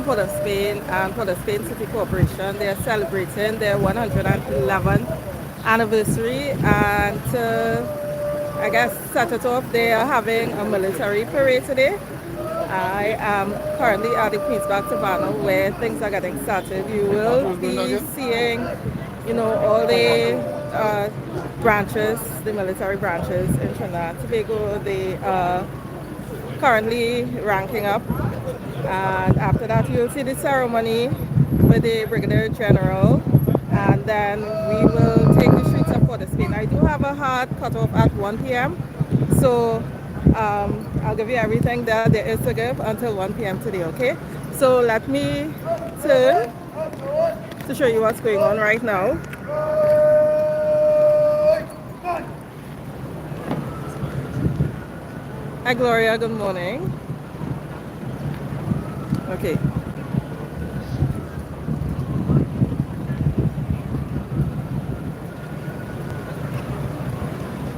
Port of Spain and Port of Spain City Corporation. They're celebrating their 111th anniversary, and to, I guess, set it off, they are having a military parade today. I am currently at the Queenspark Savannah where things are getting started. You will be seeing, all the branches, the military branches in Trinidad and Tobago. They are currently ranking up, and after that you'll see the ceremony with the Brigadier General, and then we will take the streets of Port of Spain. I do have a hard cutoff at 1 p.m. so I'll give you everything that there is to give until 1 p.m. today, okay? So let me turn to show you what's going on right now. Hi Gloria, good morning. Okay.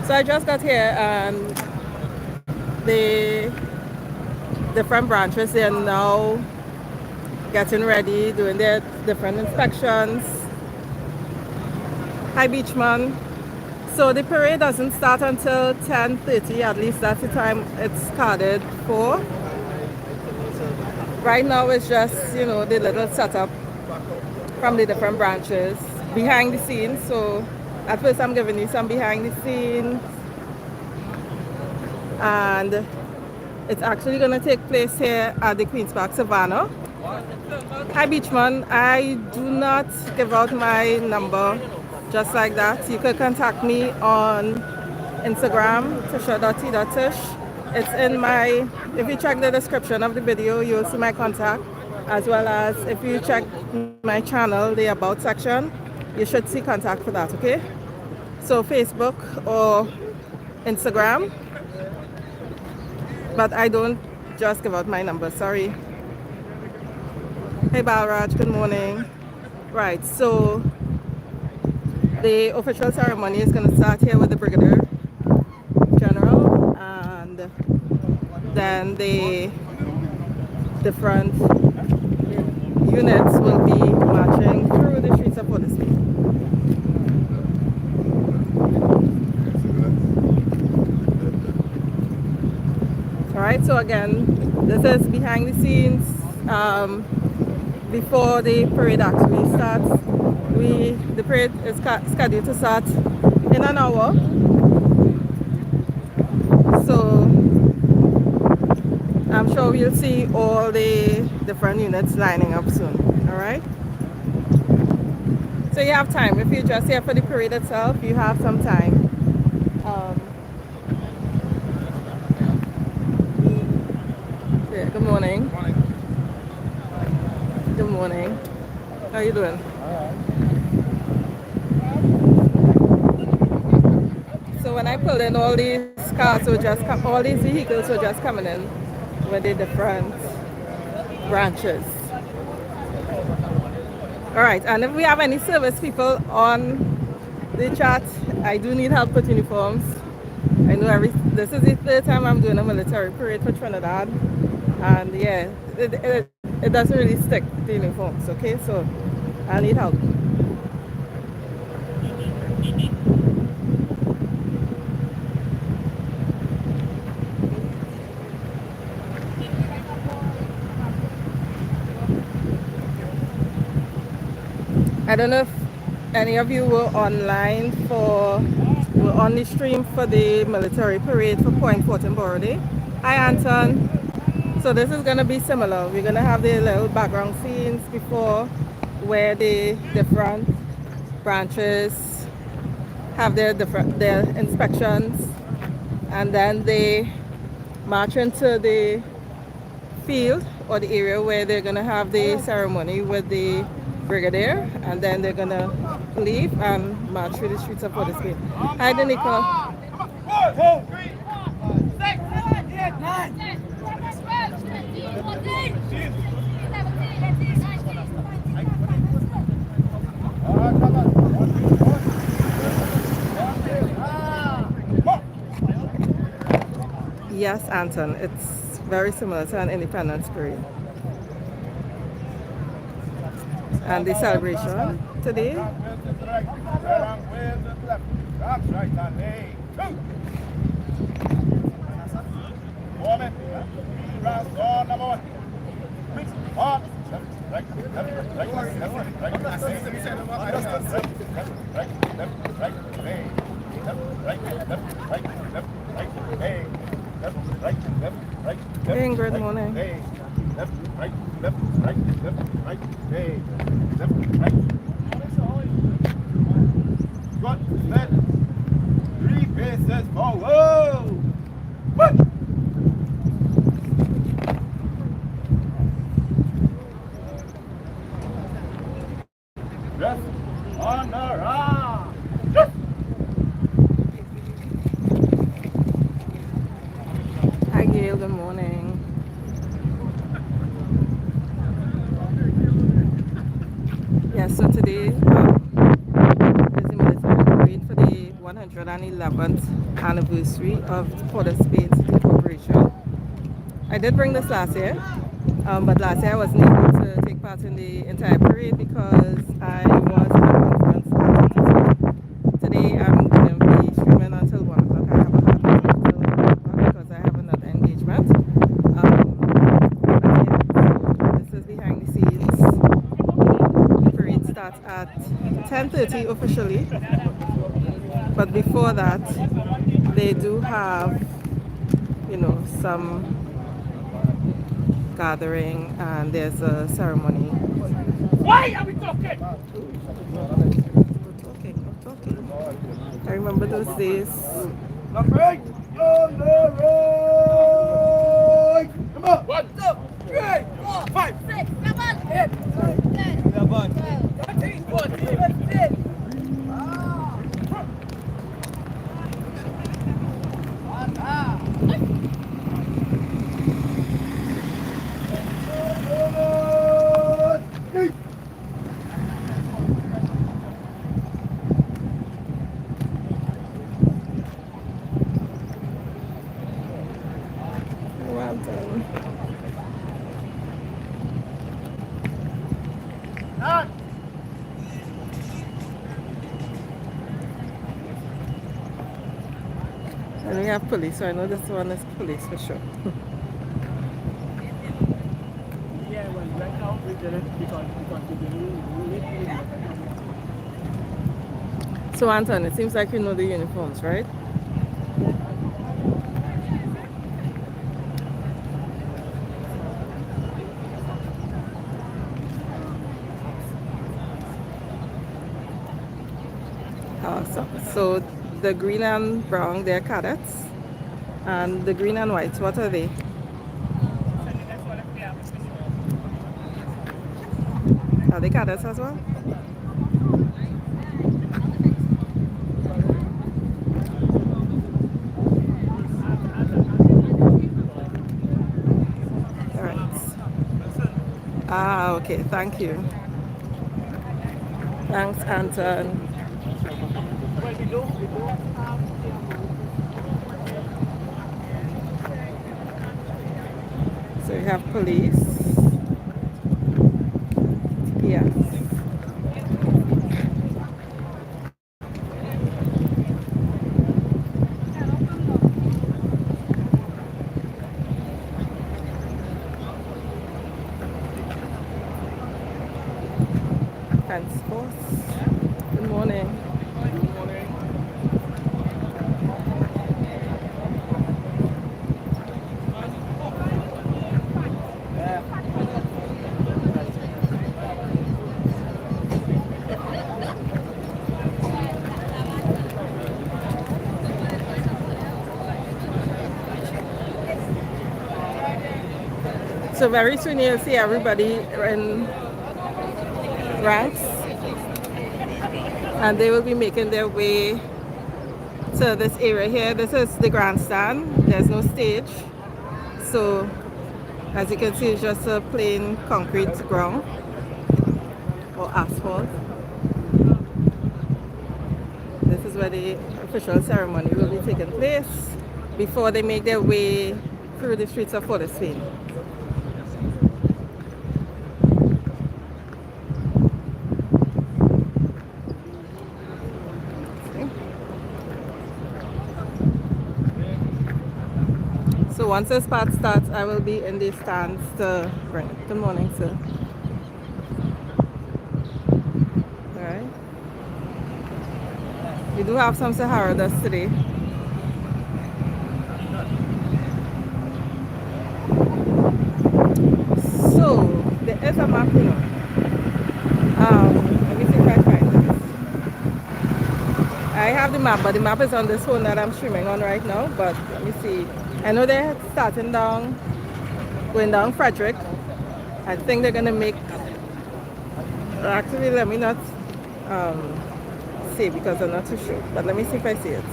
So I just got here and the different branches, they are now getting ready, doing their different inspections. Hi Beachman. So the parade doesn't start until 10:30, at least that's the time it's carded for. Right now it's just, the little setup from the different branches behind the scenes. So at first I'm giving you some behind the scenes, and it's actually going to take place here at the Queenspark Savannah. Hi Beachman, I do not give out my number just like that. You could contact me on Instagram, tisha.t.tish. It's in my, if you check the description of the video, you'll see my contact, as well as if you check my channel, the about section, you should see contact for that, okay? So Facebook or Instagram, but I don't just give out my number, sorry. Hey Balraj, good morning. Right, so the official ceremony is going to start here with the Brigadier General, and then the different units will be marching through the streets of Port of Spain. Alright, so again, this is behind the scenes before the parade actually starts. The parade is scheduled to start in an hour. So I'm sure we'll see all the different units lining up soon. Alright? So you have time. If you're just here for the parade itself, you have some time. Yeah, good morning. Good morning. How you doing? So when I pulled in, all these cars were just all these vehicles were just coming in with the different branches. All right, and if we have any service people on the chat, I do need help with uniforms. I know this is the third time I'm doing a military parade for Trinidad, and yeah, it doesn't really stick, the uniforms, okay? So I need help. I don't know if any of you were online were on the stream for the military parade for Point Fortinborough Day. Hi Anton. So this is going to be similar. We're going to have the little background scenes before, where the different branches have their inspections, and then they march into the field or the area where they're going to have the ceremony with the Brigadier, and then they're going to leave and march through the streets of Port of Spain. Hi Danica. 4, 3, 6, 7, 8, 9. Yes, Anton, it's very similar to an independence parade. and the celebration today. Hey, good morning. Left, right, left, right, left, right, hey, left, right. Good, left, 3 paces forward. What? Left, on the right. Left. Hi, Gail, good morning. Yeah, so today is the military parade for the 111th anniversary of Port of Spain City Corporation. I did bring this last year, but last year I wasn't able to take part in the entire parade because I was at a conference. Today I'm going to be streaming until 1 o'clock. I have a hard time until 1 o'clock because I have another engagement. So this is behind the scenes. The parade starts at 10:30 officially, but before that they do have, some gathering and there's a ceremony. Why are we talking? I'm talking. I remember those days. On the right! Come on! 1, 2, 3, 4, 5, 6, 7, 8, 9, 10, 13, 14, 15. And we have police, so I know this one is police for sure. Yeah, well, right now we didn't because we So Anton, it seems like you know the uniforms, right? Awesome. So the green and brown, they're cadets. And the green and whites, what are they? Are they cadets as well? Alright. Ah, okay, thank you. Thanks, Anton. So we have police. Yes. Fence force. Good morning. Good morning. So very soon you'll see everybody in ranks and they will be making their way to this area here. This is the grandstand. There's no stage. So as you can see, it's just a plain concrete ground or asphalt. This is where the official ceremony will be taking place before they make their way through the streets of Port of Spain. So once this part starts, I will be in the stands to bring it. Good morning, sir. All right. We do have some Sahara dust today. So there is a map, you know. Let me see if I find it. I have the map, but the map is on this phone that I'm streaming on right now. But let me see. I know they're starting down, going down Frederick. I think they're gonna make. Actually, let me not see because I'm not too sure. But let me see if I see it.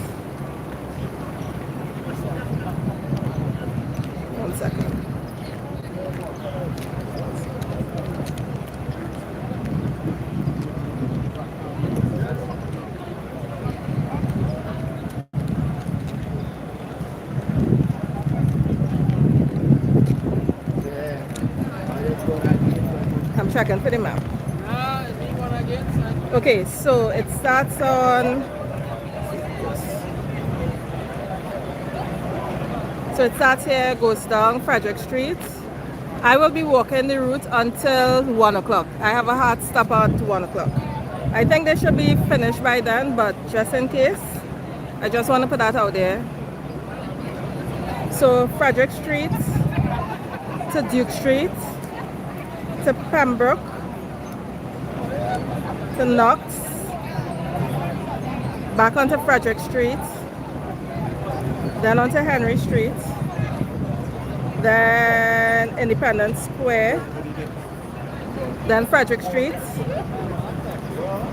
One second. I'm checking for the map. Okay, so it starts on. So it starts here, goes down Frederick Street. I will be walking the route until 1 o'clock. I have a hard stop at 1 o'clock. I think they should be finished by then, but just in case, I just want to put that out there. So Frederick Street to Duke Street to Pembroke to Knox, back onto Frederick Street, then onto Henry Street, then Independence Square, then Frederick Street,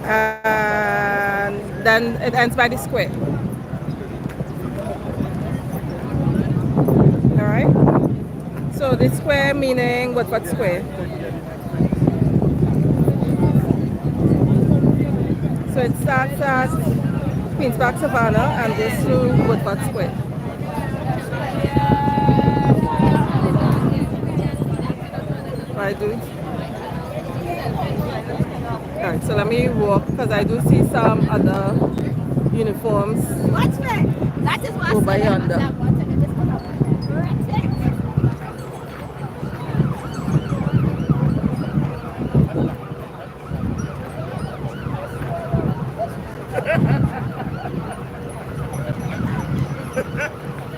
and then it ends by the square. Alright? So the square meaning Woodford Square. So it starts at Queen's Park, Savannah, and goes through Woodford Square. Right, dude? Alright, so let me walk because I do see some other uniforms over yonder.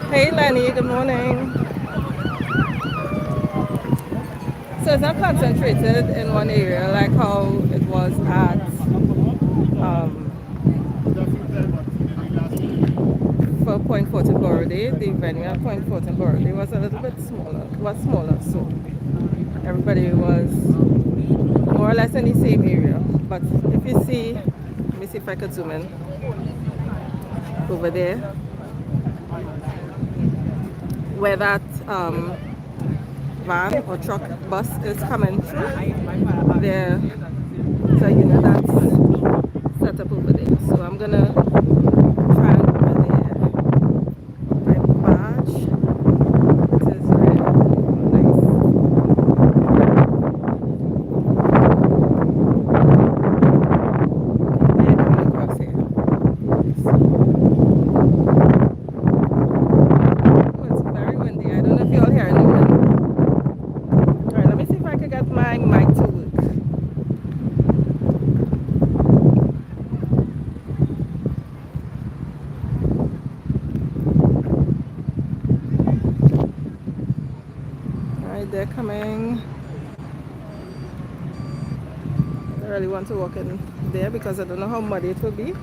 Hey Lenny, good morning. So it's not concentrated in one area like how it was at for Point Fortin Borrowdale. The venue at Point Fortin Borrowdale was a little bit smaller. It was smaller, so everybody was more or less in the same area. But if you see, let me see if I could zoom in over there, where that van or truck bus is coming through. There's a unit that's set up over there. So I'm gonna try and go over there. My badge. It is red. Nice. And coming across here. Oh, it's very windy. I don't know if you all hear any wind. Alright, let me see if I can get my mic to work. Alright, they're coming. I really want to walk in there because I don't know how muddy it will be.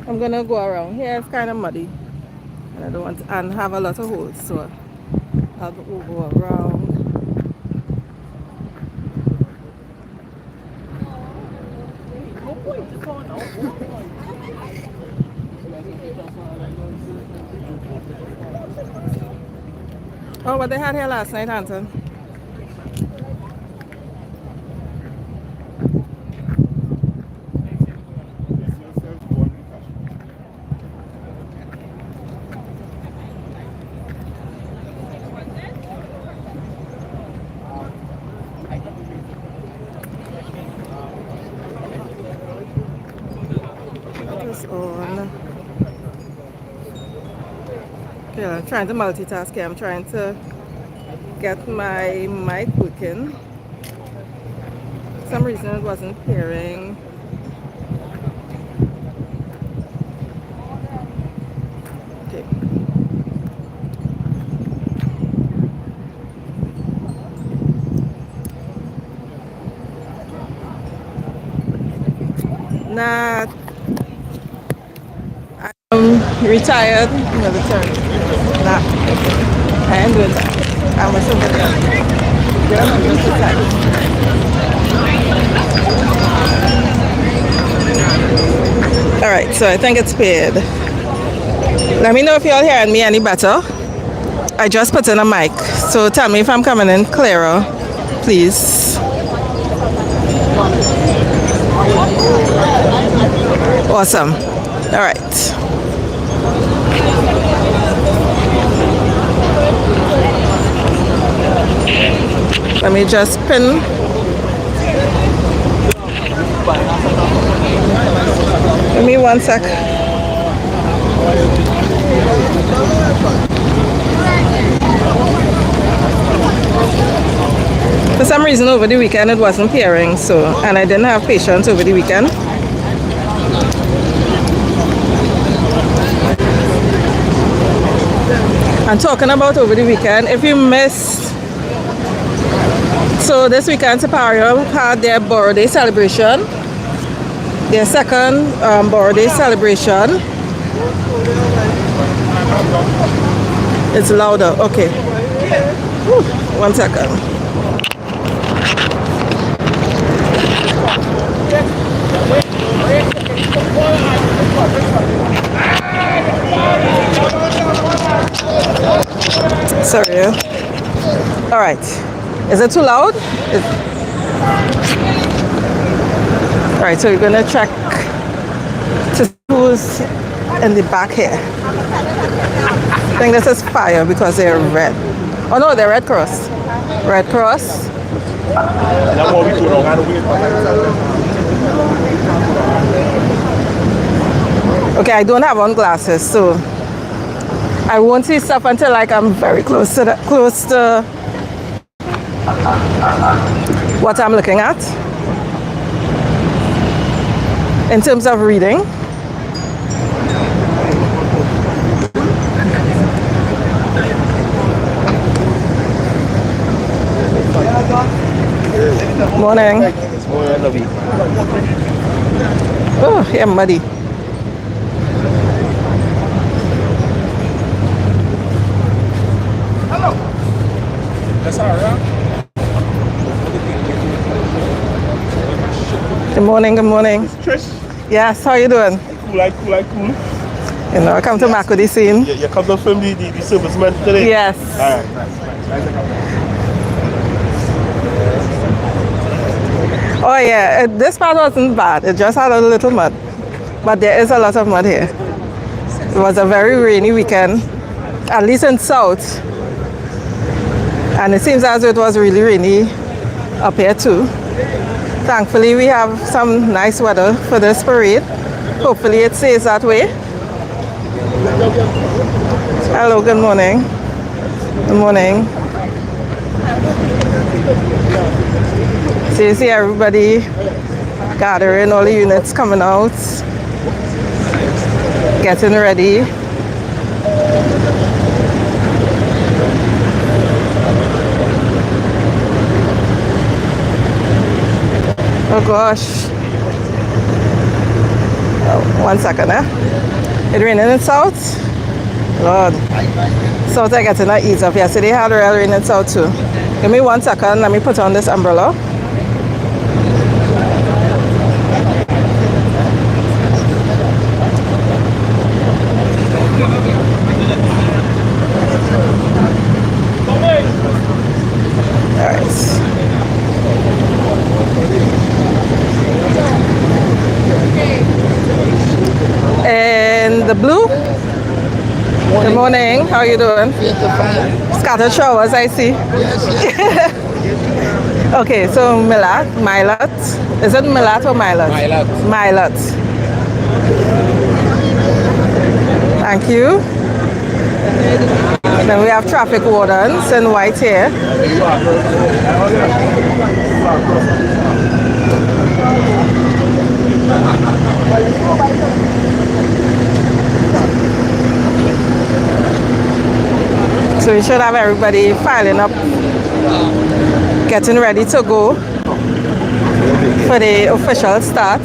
I'm gonna go around here. It's kind of muddy, and I don't want to, and have a lot of holes, so I'll go around. Oh, what they had here last night, Anton? Okay, I'm trying to multitask here. I'm trying to get my mic working. For some reason it wasn't pairing. Okay. Nah, I'm retired military. Nah, I ain't doing that. I'm a civilian. Yeah, I'm just retired. All right, so I think it's paired. Let me know if y'all hearing me any better. I just put in a mic, so tell me if I'm coming in clearer, please. Awesome. All right. Let me just pin. Give me 1 sec. For some reason over the weekend it wasn't pairing, so, and I didn't have patience over the weekend. And talking about over the weekend, if you missed, so this weekend Superior had their birthday celebration, their second birthday celebration. It's louder, okay. Whew. 1 second. Sorry. All right. Is it too loud? All right, so you're gonna check to see who's in the back here. I think this is fire because they're red. Oh no, they're Red Cross. Red Cross. Okay, I don't have on glasses, so I won't see stuff until like I'm very close to what I'm looking at in terms of reading. Morning. Oh, yeah, muddy. That's all right. Good morning, good morning. Trish? Yes, how you doing? Cool. You know, I come to Makudi scene. You come to film the servicemen today? Yes. All right, nice. Oh yeah, this part wasn't bad. It just had a little mud. But there is a lot of mud here. It was a very rainy weekend, at least in South. And it seems as though it was really rainy up here too. Thankfully, we have some nice weather for this parade. Hopefully it stays that way. Hello, good morning. Good morning. So you see everybody gathering, all the units coming out, getting ready. Oh gosh. Oh, 1 second, It raining in South? Lord. South I getting a ease up. Yesterday had real rain in South too. Give me 1 second, let me put on this umbrella. Alright. And the blue. Good morning. How are you doing? Scattered showers, I see. Okay, so Milat. Is it Milat or Milat? Milat. Thank you. Then we have traffic wardens in white here. So we should have everybody filing up, getting ready to go for the official start.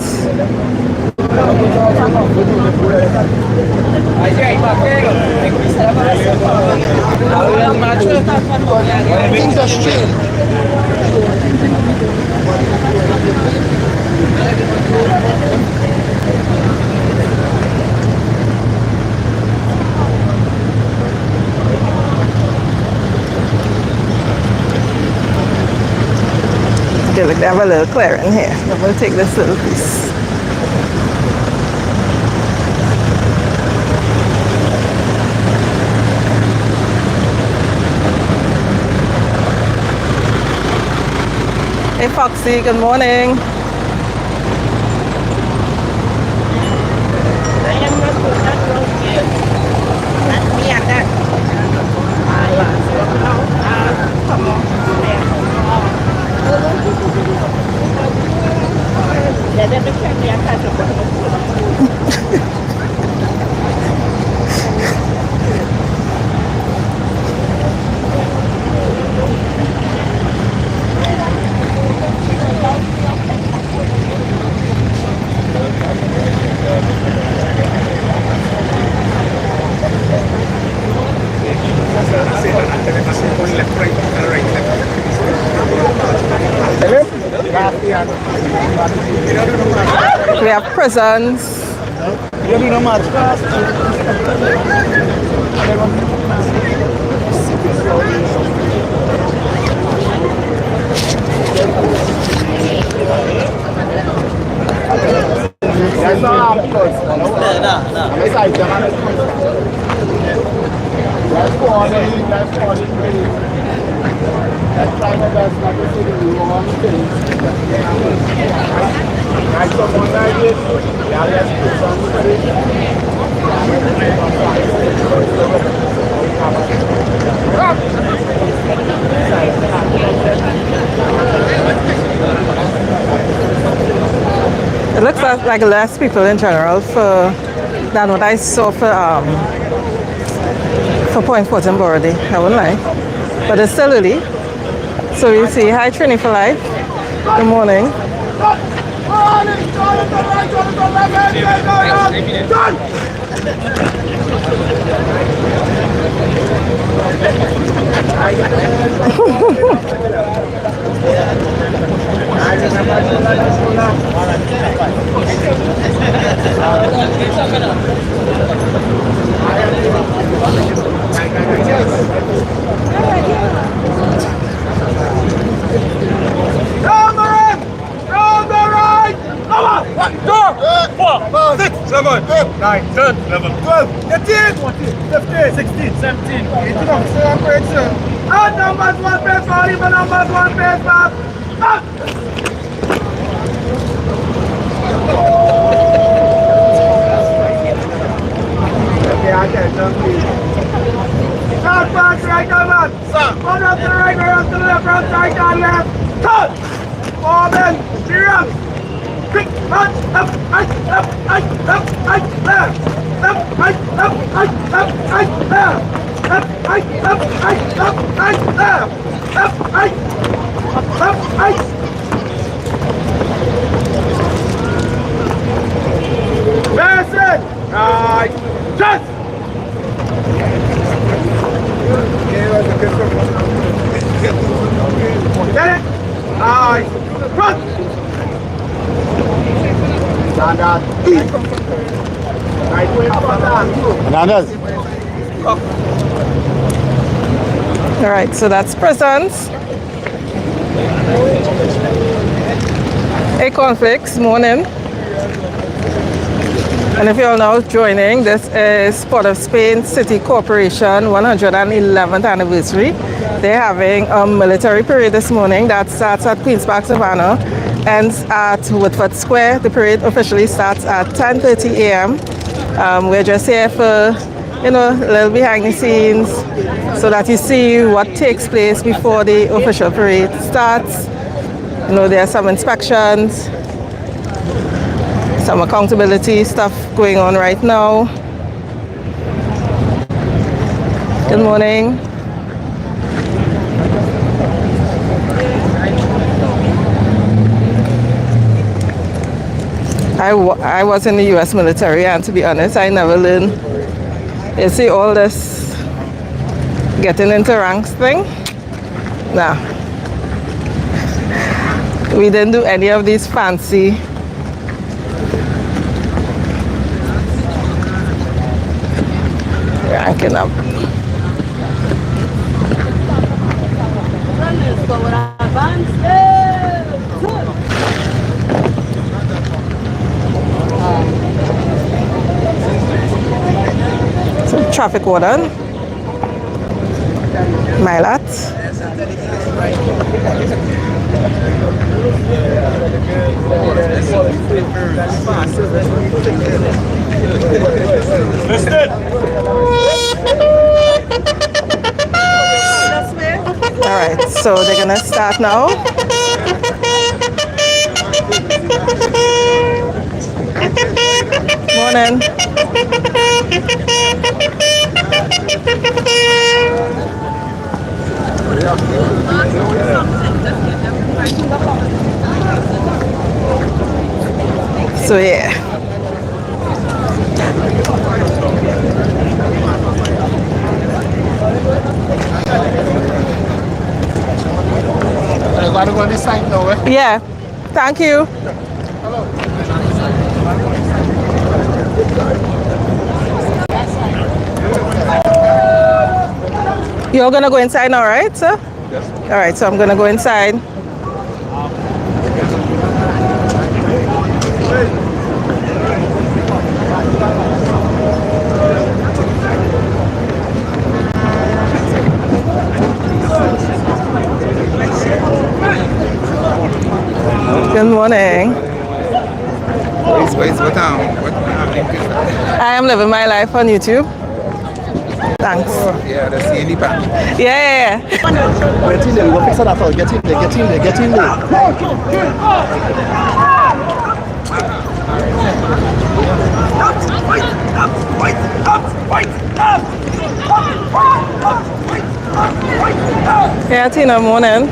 Okay, look, they have a little clearing here. I'm going to take this little piece. Hey Foxy, good morning. We have prisons. It looks like less people in general than what I saw for Point Fortin Borody, I wouldn't lie. But it's still early. So you see, hi Trini for life. Good morning. Seven, 9, 10, 11, 12, 13, 14, 15, 16, 17, 18, celebration. And numbers 1 page 4, even numbers 1 page 5. Okay, I can't jump please. Start back, right on man. One up to the right, right up to the left, right on left. Cut! Forward, serious. Quick, up, left, left, left, left, left, left, right, just. Get it? Right, front. Standard. Right way up and down. All right, so that's prisons. Hey Conflicts, morning. And if you're now joining, this is Port of Spain City Corporation 111th anniversary. They're having a military parade this morning that starts at Queen's Park, Savannah, ends at Woodford Square. The parade officially starts at 10:30 a.m. We're just here for you know, a little behind the scenes so that you see what takes place before the official parade starts. You know, there are some inspections, some accountability stuff going on right now. Good morning. I was in the U.S. military, and to be honest, I never learned. You see all this getting into ranks thing? Nah. We didn't do any of these fancy ranking up. Some traffic warden. Milat. Alright, so they're gonna start now. Morning. So yeah. I gotta go on this side now, eh? Yeah. Thank you. Hello. You're gonna go inside now, right, sir? Yes. All right, so I'm gonna go inside. Good morning. What I am living my life on YouTube. Thanks. yeah, that's the only part. Yeah. Get in there, we go fix that out. Get in there, get in there, get in there. Yeah, Tina, morning.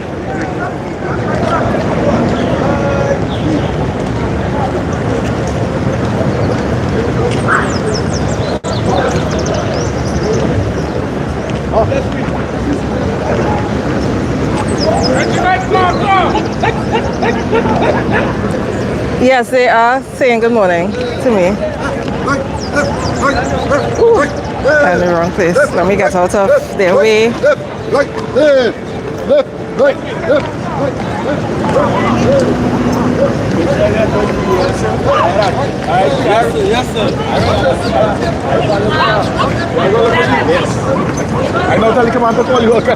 Yes, they are saying good morning to me. Ooh, I'm in the wrong place. Let me get out of their way. Yes, sir. I know tell you come on to call you okay.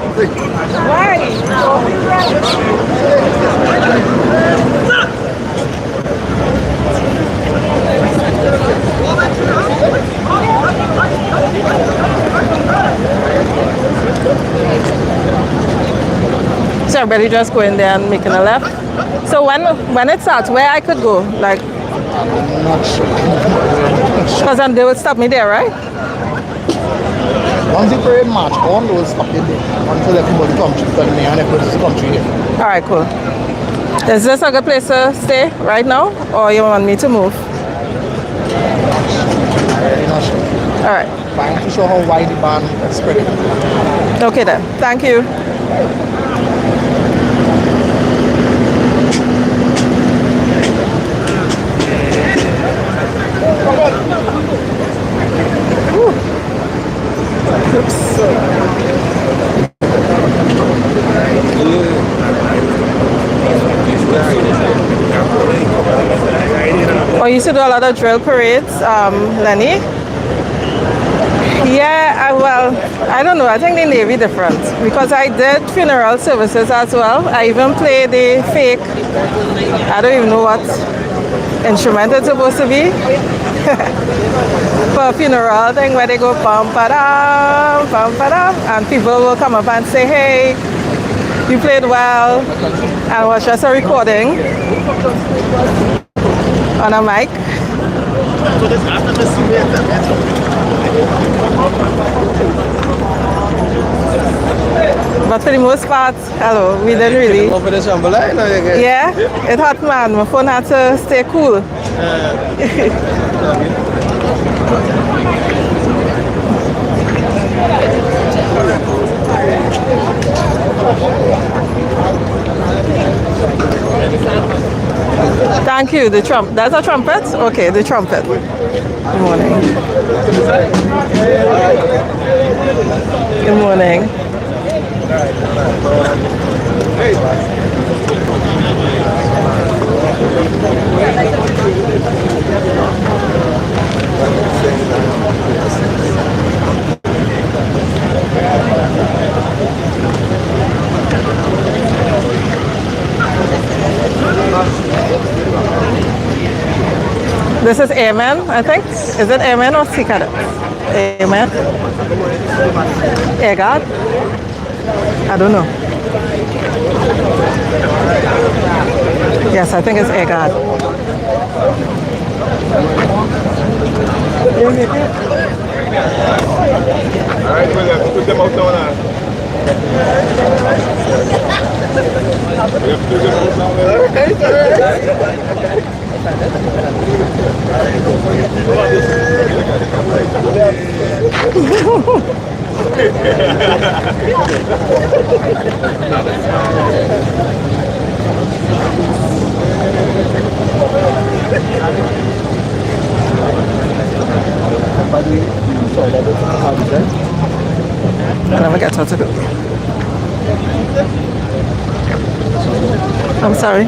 So everybody just going there and making a left. So when it starts, where I could go, like, I'm not sure. because then they will stop me there, right? Once the parade march on, they will stop you there until everybody comes to the and everybody's country here. All right, cool. Is this a good place to stay right now, or you want me to move? I'm not sure. All right. But I'm not sure how wide the band is spreading. Okay then. Thank you. Oh, you used to do a lot of drill parades, Lenny? Yeah, well, I don't know. I think the Navy different because I did funeral services as well. I even played the fake. I don't even know what instrument it's supposed to be. a funeral thing where they go pum pa dum, and people will come up and say, hey, you played well, and it was just a recording on a mic. But for the most part, hello, we didn't really. Yeah, it hot, man. My phone had to stay cool. Thank you. The trumpet. That's a trumpet? Okay, the trumpet. Good morning. Good morning. This is Amen, I think. Is it Amen or Sikada? Amen. Egad? I don't know. Yes, I think it's Egad. All right, brother, put them out down. I never get what to do. I'm sorry.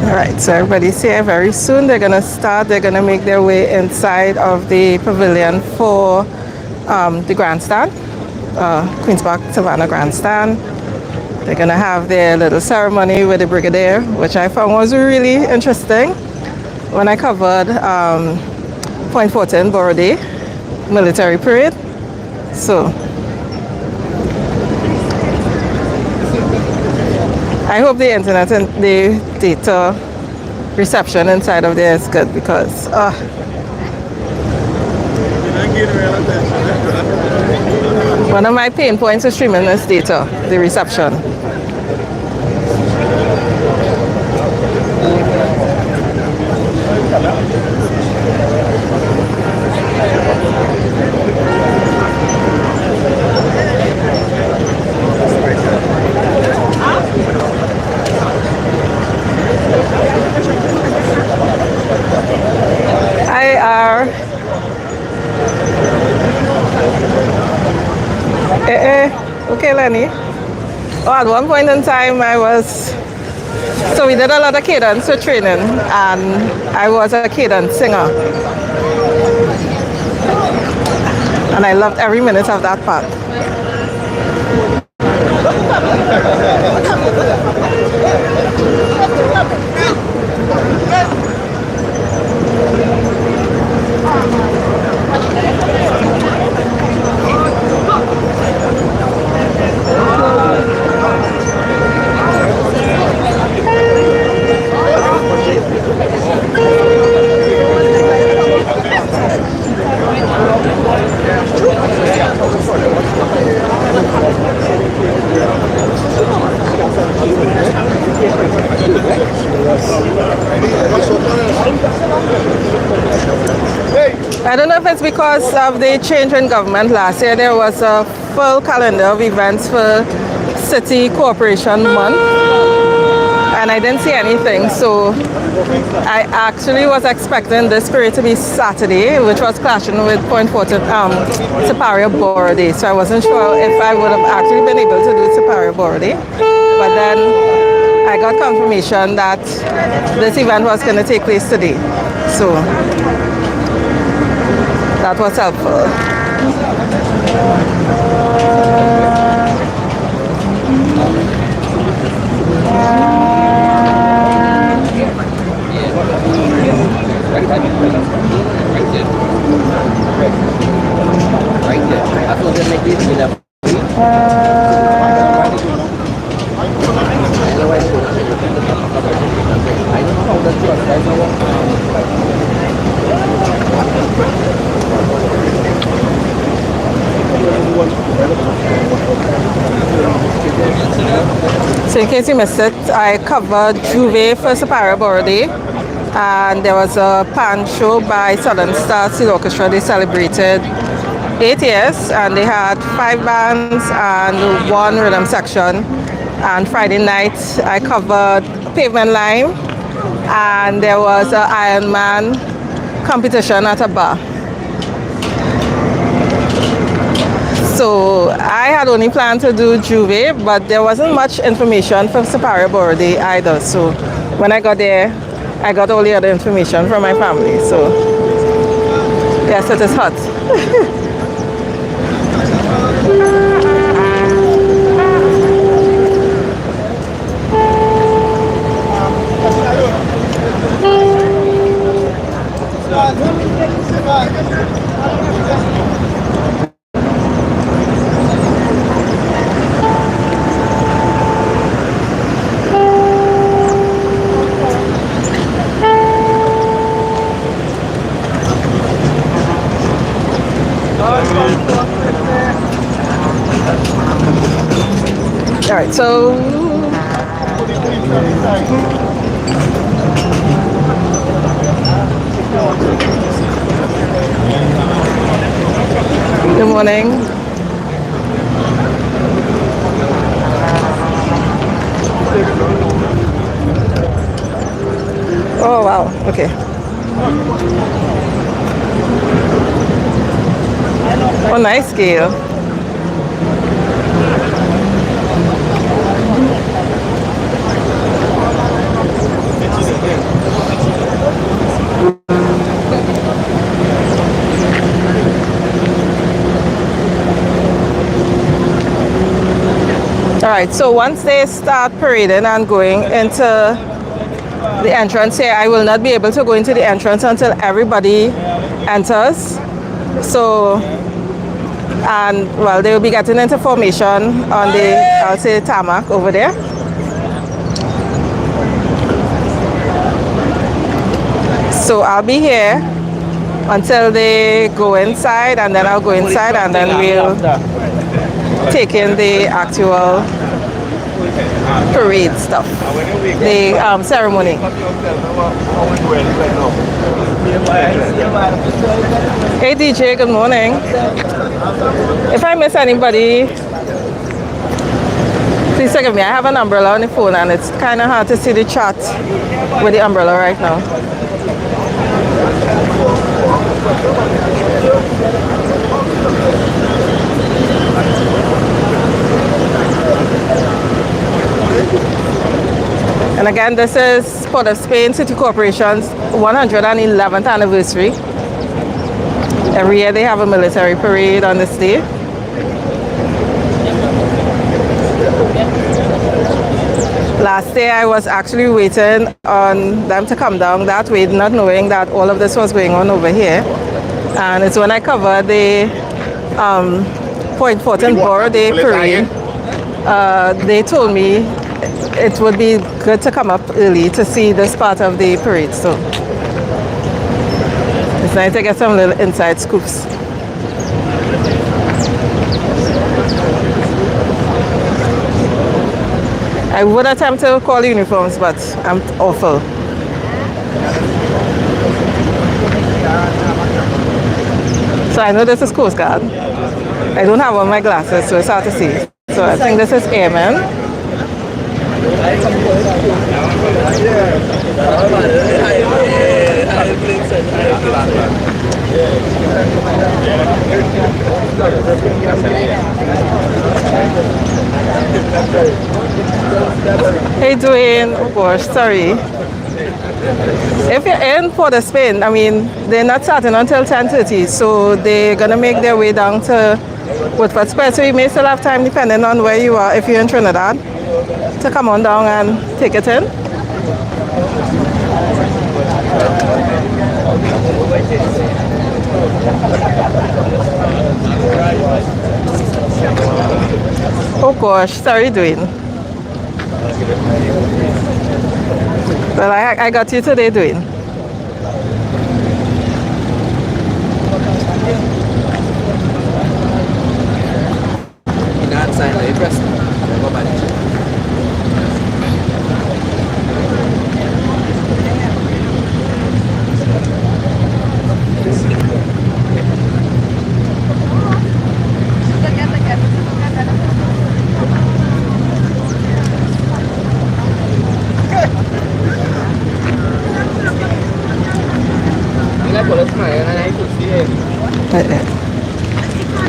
Alright, so everybody's here. Very soon they're going to start. They're going to make their way inside of the pavilion for the grandstand, Queen's Park Savannah grandstand. They're going to have their little ceremony with the brigadier, which I found was really interesting when I covered Point 14 Borough Day military parade. So I hope the internet and the data reception inside of there is good, because one of my pain points is streaming this data, the reception. Okay, Lenny. Oh, at one point in time so we did a lot of cadence for training, and I was a cadence singer. And I loved every minute of that part. I don't know if it's because of the change in government. Last year there was a full calendar of events for City Corporation Month. and I didn't see anything. So I actually was expecting this parade to be Saturday, which was clashing with Point Fortin Superior Borough Day. So I wasn't sure if I would have actually been able to do Superior Borough Day. But then I got confirmation that this event was going to take place today. So that was helpful. So in case you missed it, I covered Juve for Superior Borough Day, and there was a pan show by Southern Star Steel Orchestra. They celebrated 8 years, and they had 5 bands and 1 rhythm section. And Friday night I covered Pavement Lime, and there was an Ironman competition at a bar. So I had only planned to do Juve, but there wasn't much information for Superior Borough Day either. So when I got there, I got all the other information from my family. So yes, it is hot. All right, so good morning. Oh wow, okay. Oh, nice scale. All right, so once they start parading and going into the entrance here, I will not be able to go into the entrance until everybody enters. So, and well, they will be getting into formation on the, I'll say, tarmac over there. So I'll be here until they go inside, and then I'll go inside, and then we'll take in the actual parade stuff, the ceremony. Hey DJ, good morning. If I miss anybody, please forgive me. I have an umbrella on the phone and it's kind of hard to see the chat with the umbrella right now. And again, this is Port of Spain City Corporation's 111th anniversary. Every year they have a military parade on this day. Last day I was actually waiting on them to come down that way, not knowing that all of this was going on over here. And it's when I covered the Point Fortin Borough Day parade, they told me it would be good to come up early to see this part of the parade. So it's nice to get some little inside scoops. I would attempt to call uniforms, but I'm awful. So I know this is Coast Guard. I don't have on my glasses, so it's hard to see. So I think this is Airmen. Hey Dwayne, oh gosh, sorry. If you're in for the spin, I mean, they're not starting until 10:30, so they're gonna make their way down to Woodford Square. So you may still have time, depending on where you are, if you're in Trinidad, to come on down and take it in. Oh gosh, sorry Dwayne. Well, I got you today, Dwayne.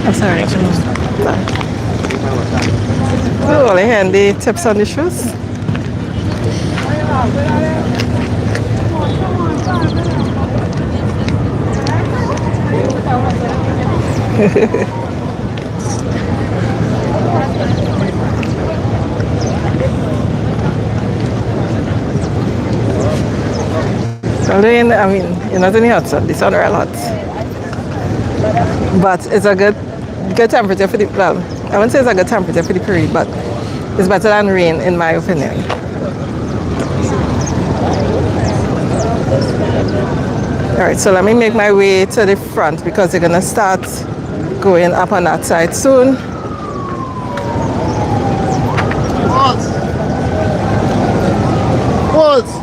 I'm sorry. Oh, only handy tips on the shoes. I mean, you're not in the hot sun. This one real hot. But it's a good temperature for the, well, I wouldn't say it's a good temperature for the parade, but it's better than rain in my opinion. All right, so let me make my way to the front because they're gonna start going up on that side soon. Pause.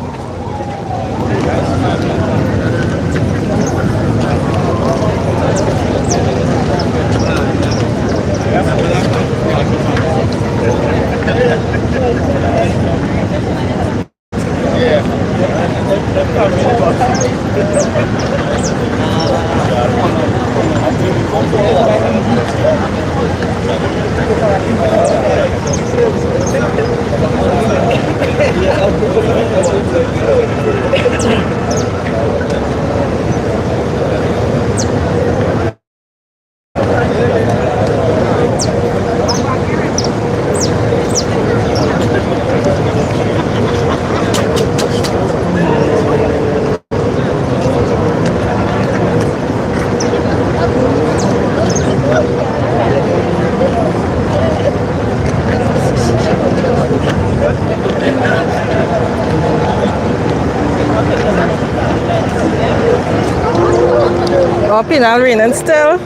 Oh, Pinal raining still.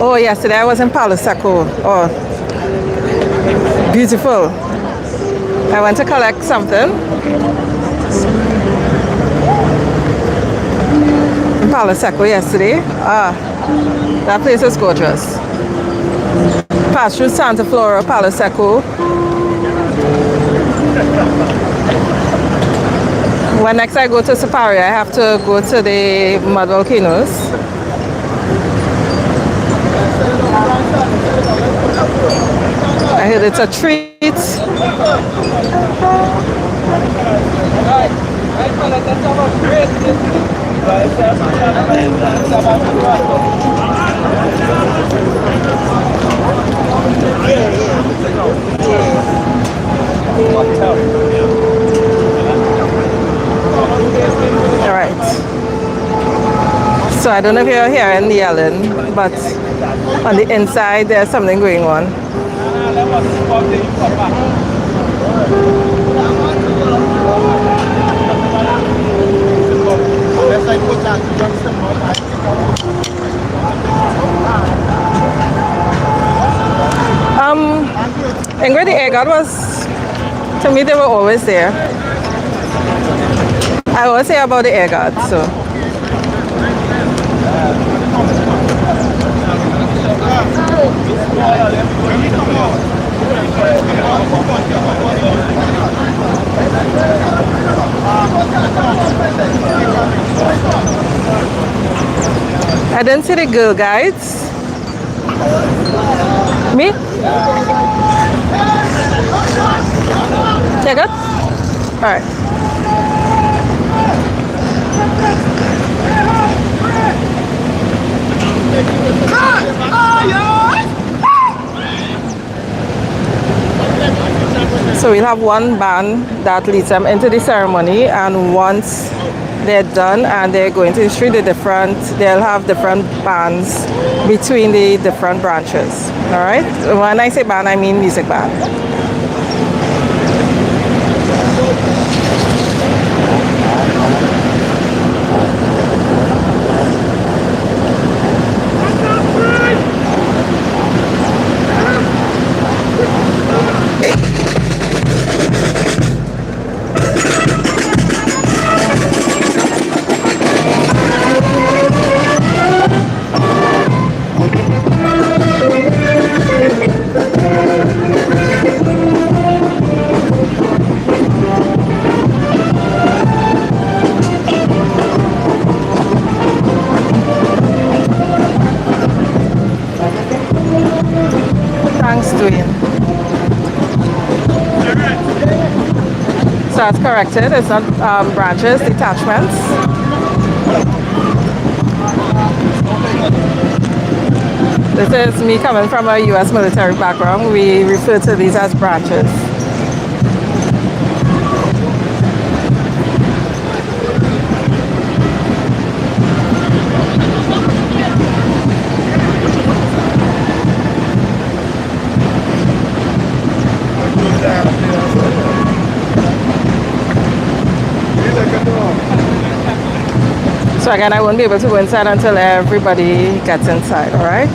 Oh, yesterday I was in Palo Seco. Oh, beautiful. I went to collect something in Palo Seco yesterday. Ah, that place is gorgeous. Passed through Santa Flora, Palo Seco. When next I go to Safari, I have to go to the mud volcanoes. I heard it's a treat. All right. So I don't know if you're hearing the yelling, but on the inside there's something going on. Ingrid, the air guard was, to me they were always there. I always say about the air guard, so. I didn't see the Girl Guides. Me? Check it? Alright. So we'll have one band that leads them into the ceremony, and once they're done and they're going to the street, they'll have different bands between the different branches. All right. When I say band, I mean music band. So that's corrected. It's not branches, detachments. This is me coming from a U.S. military background. We refer to these as branches. So again, I won't be able to go inside until everybody gets inside, all right?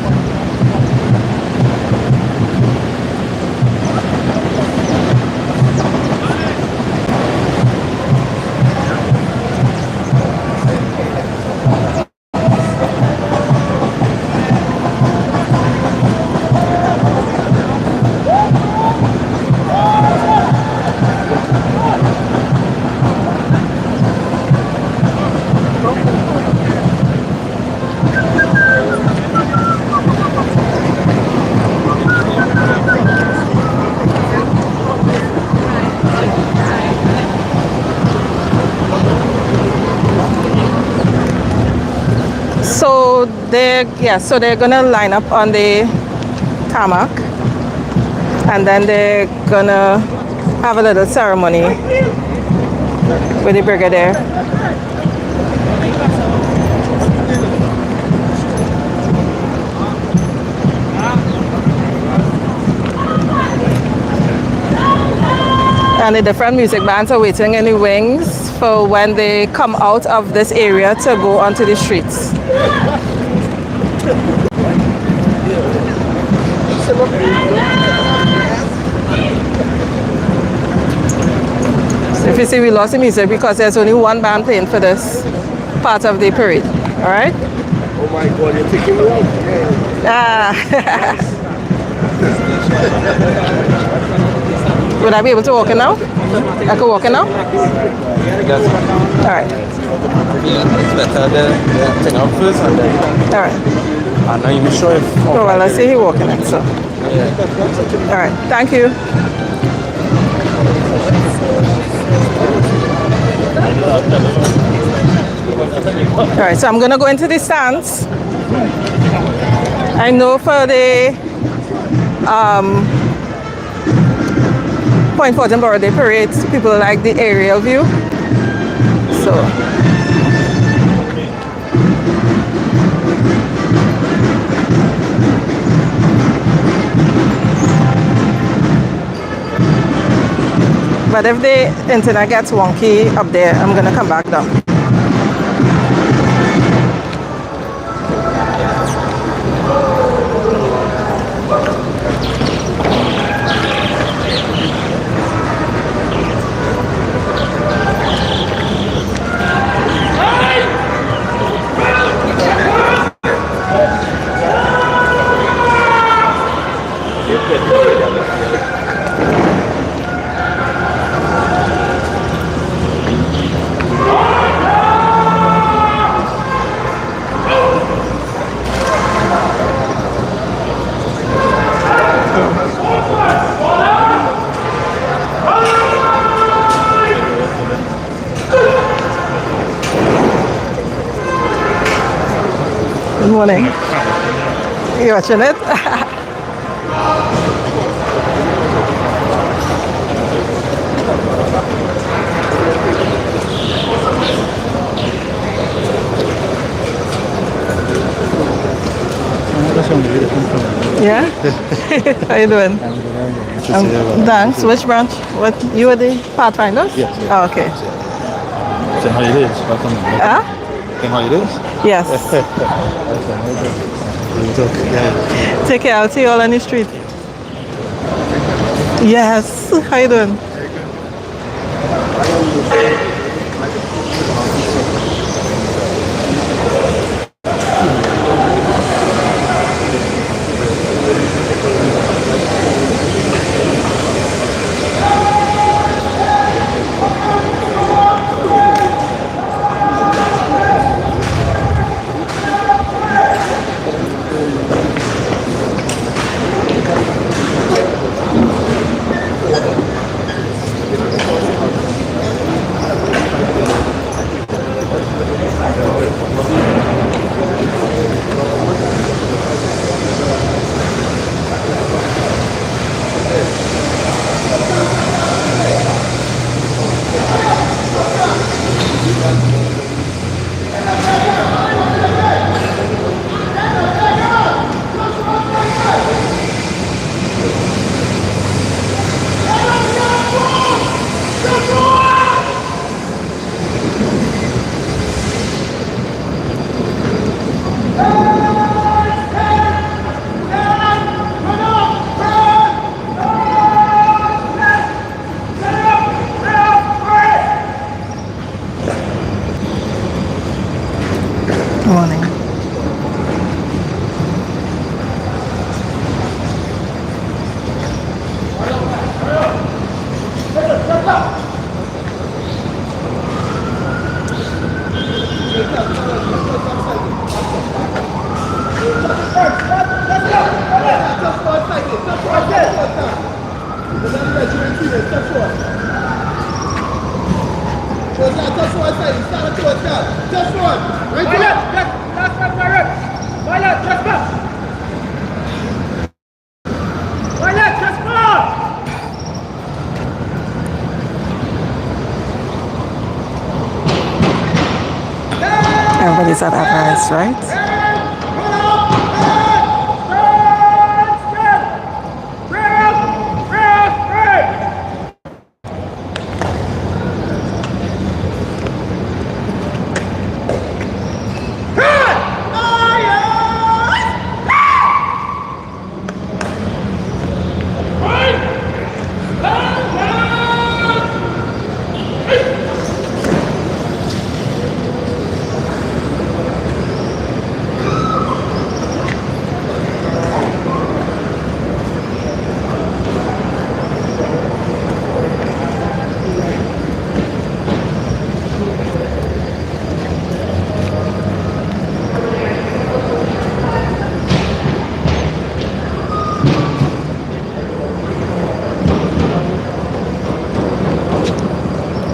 So they're gonna line up on the tarmac, and then they're gonna have a little ceremony with the brigadier. And the different music bands are waiting in the wings for when they come out of this area to go onto the streets. So if you see, we lost the music because there's only one band playing for this part of the parade. All right? Oh my God, you're taking me out. Would I be able to walk in now? I could walk in now? All right. It's better the thing out first and then. All right. I'm not even sure if. Oh, well, I see he walking in, so. Yeah. All right. Thank you. All right, so I'm going to go into the stands. I know for the Point Fortin Birthday Parade, people like the aerial view. So. But if the internet gets wonky up there, I'm going to come back down. Good morning. You watching it? Yeah? How you doing? Thanks. Which branch? What you were the Pathfinders? Yes. Oh, okay. Say how it is. Welcome. Huh? Say how it is. Yes. Take care. I'll see you all on the street. Yes. How you doing? Morning. Everybody's at advice, right?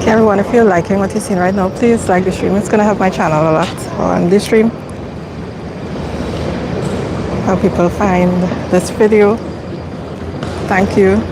Okay, everyone, if you're liking what you're seeing right now, please like the stream. It's going to help my channel a lot on this stream. How people find this video. Thank you.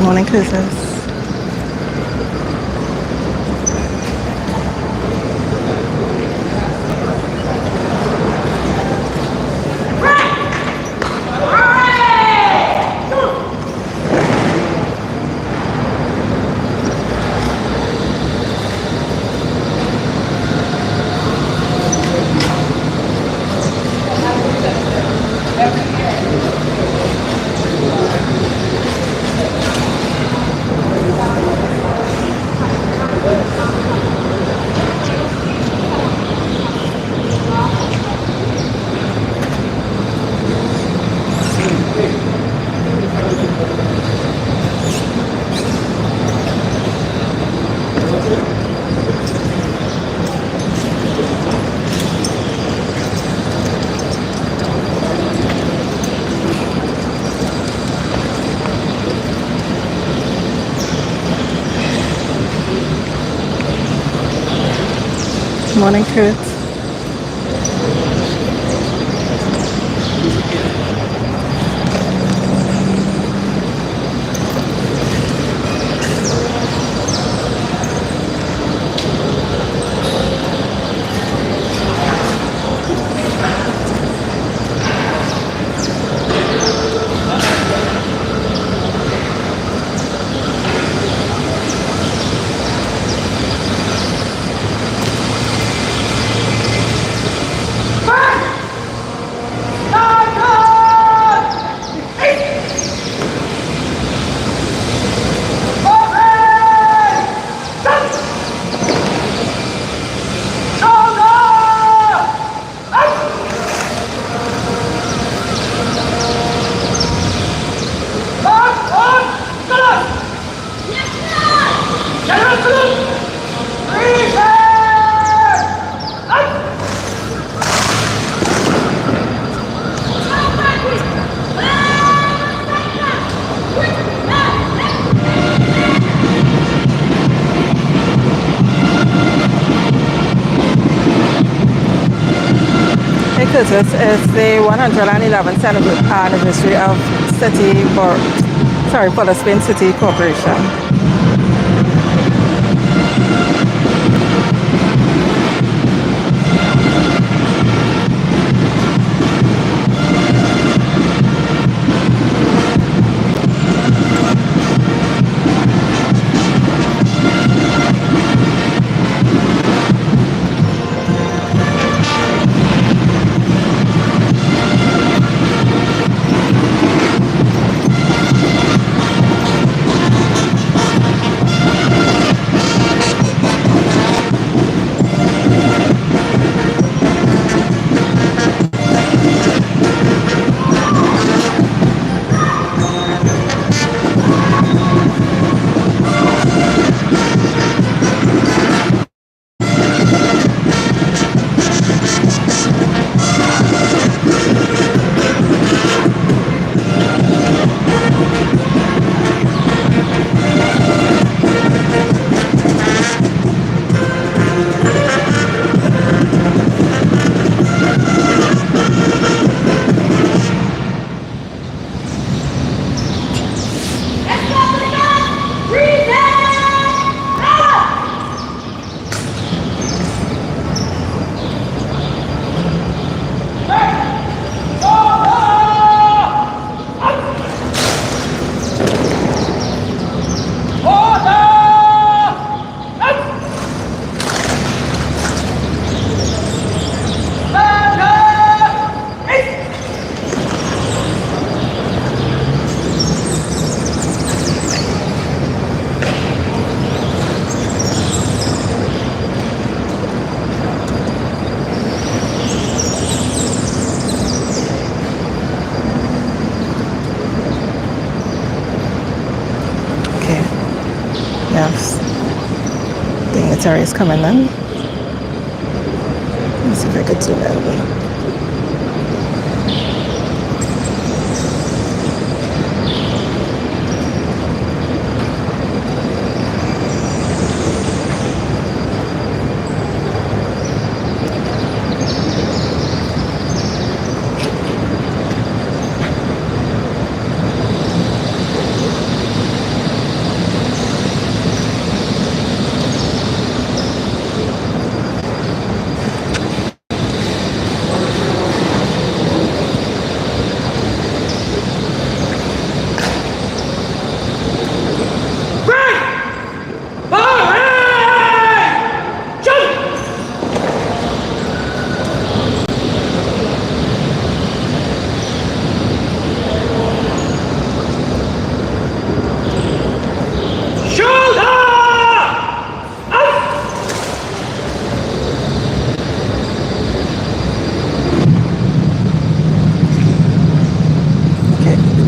morning, Curtis. Morning, Kurt. Because it's the 111th anniversary of Port of Spain City Corporation. Yes. Dignitary is coming in. Let's see if I could zoom in.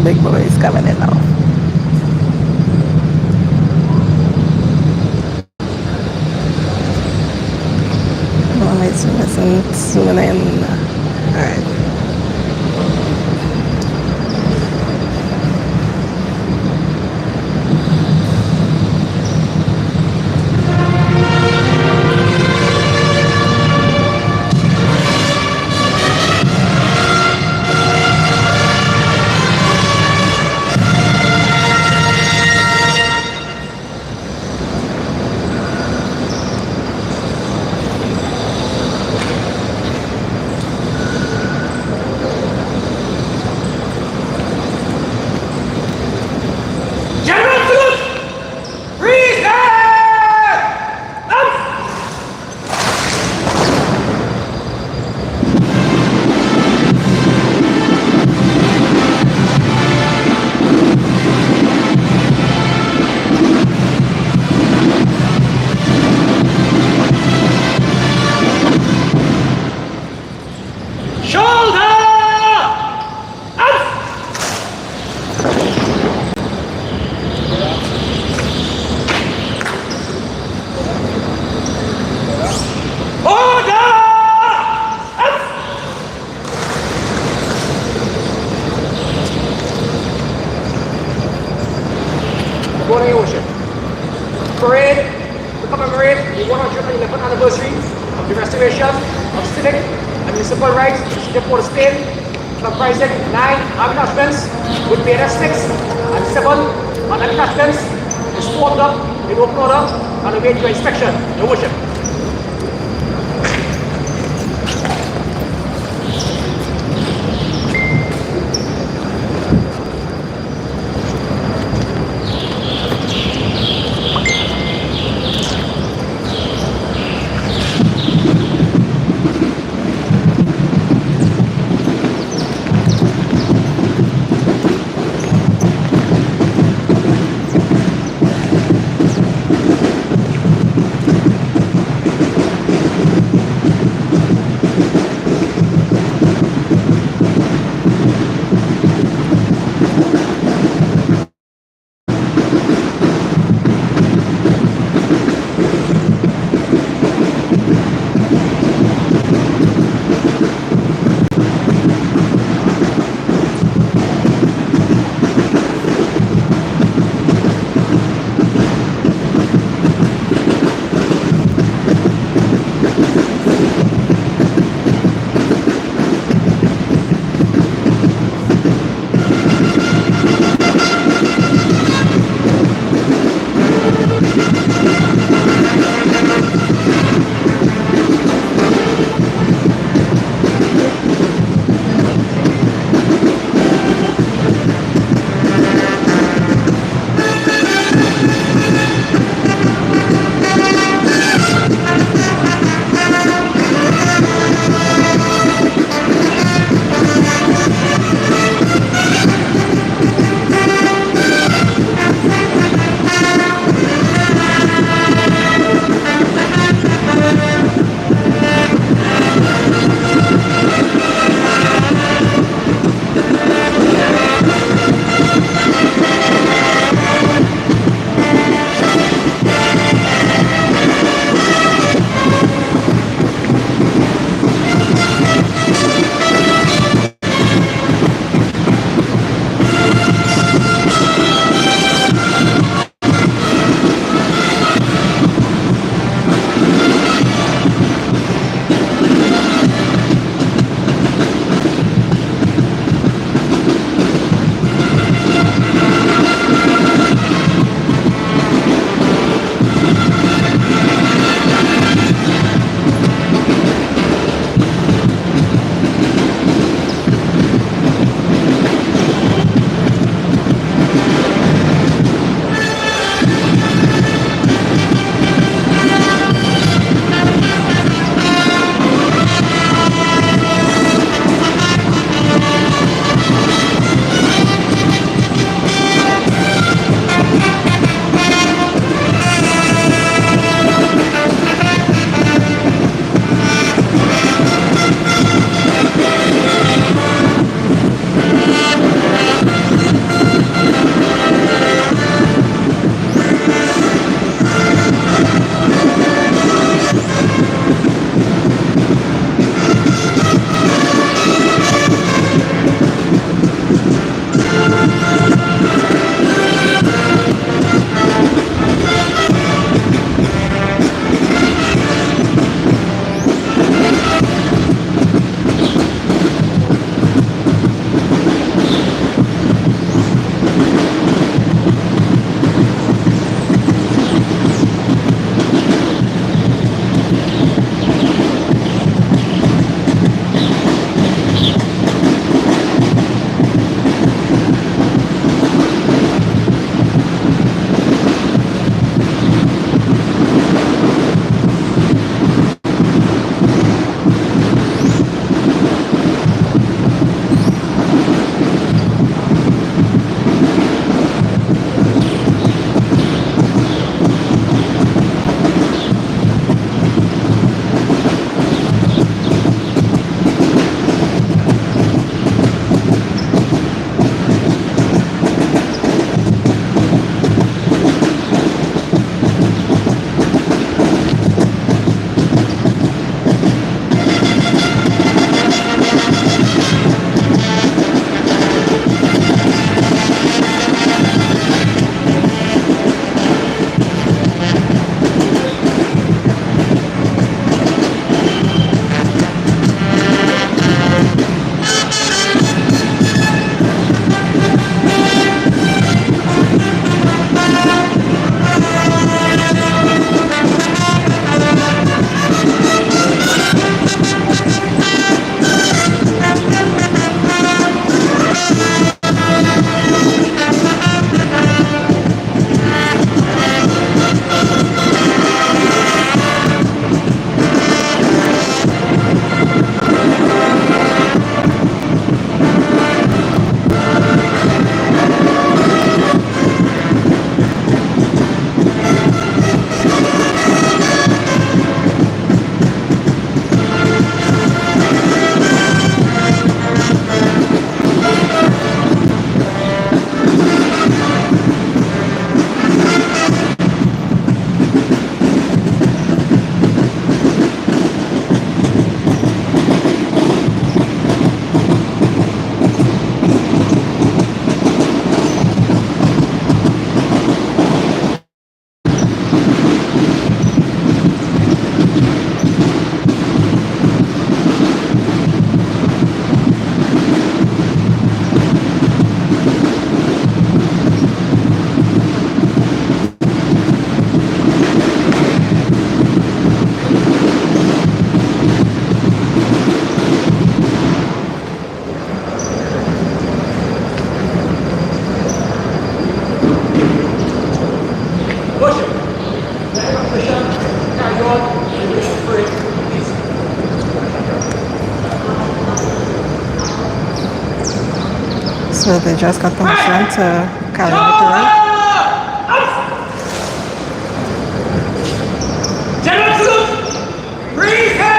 big boys coming in now. Oh, it's missing soon in. Alright. Parade to commemorate the 111th anniversary of the restoration of civic and municipal rights in the city of Port of Spain, comprising 9 army detachments with BNS 6 and 7 other detachments is formed up in open order and await your inspection, Your Worship. So they just got permission to carry on the parade. General salute! Breathe up!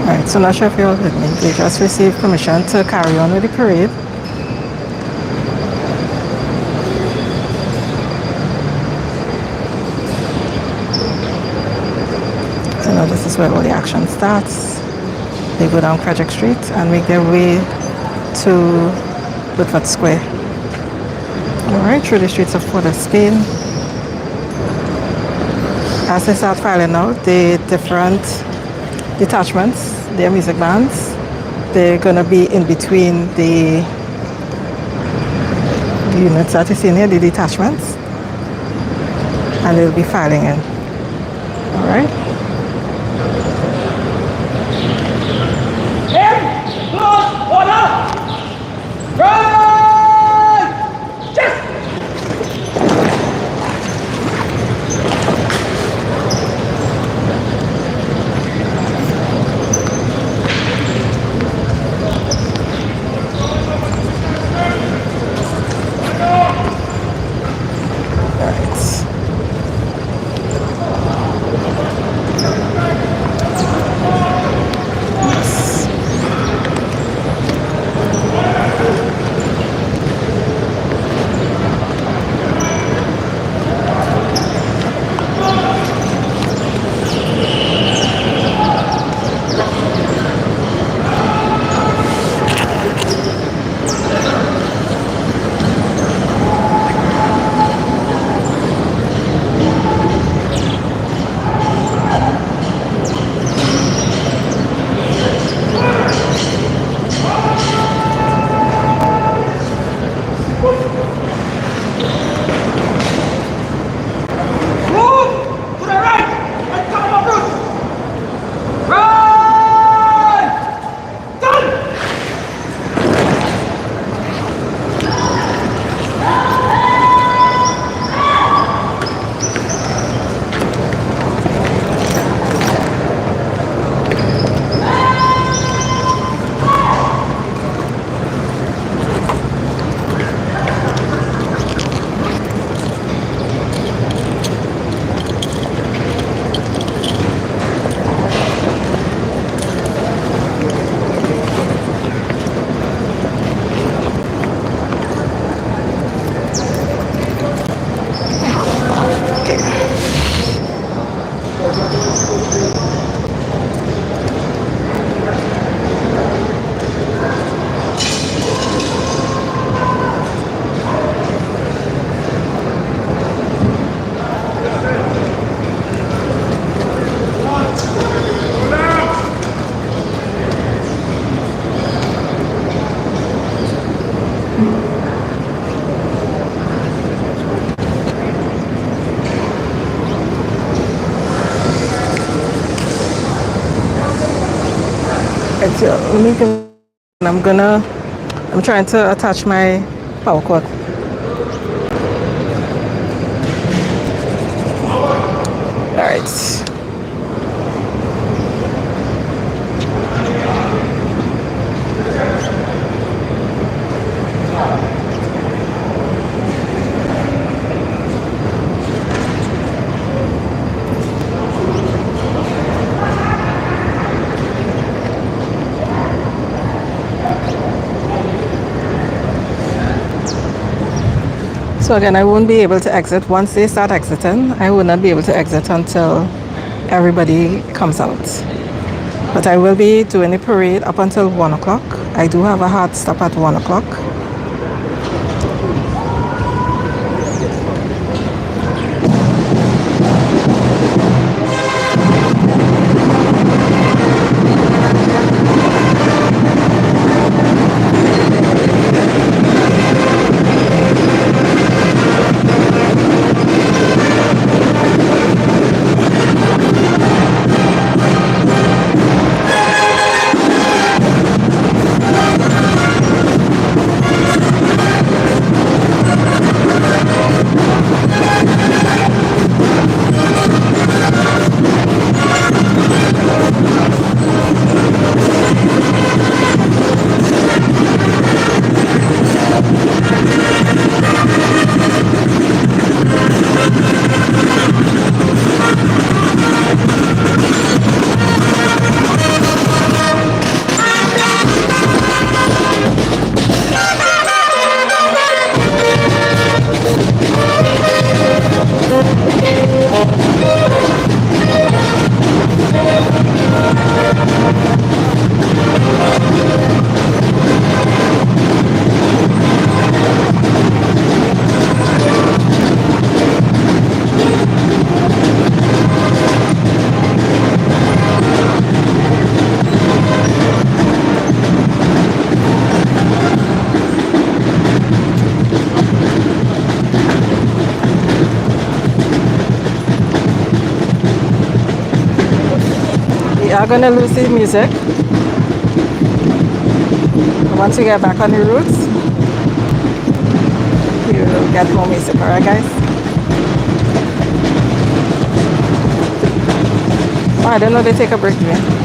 Alright, so not sure if you're with me. They just received permission to carry on with the parade. So now this is where all the action starts. They go down Project Street and make their way to Woodford Square. Alright, through the streets of Port of Spain. As they start filing out the different detachments, their music bands, they're going to be in between the units that you see in here, the detachments, and they'll be filing in. Alright. Order! Right! Just! I'm trying to attach my power cord. Alright. So again, I won't be able to exit. Once they start exiting, I will not be able to exit until everybody comes out. But I will be doing the parade up until 1 o'clock. I do have a hard stop at 1 o'clock. We are going to lose the music. Once we get back on the routes, we will get more music, alright guys? Oh, I don't know they take a break here.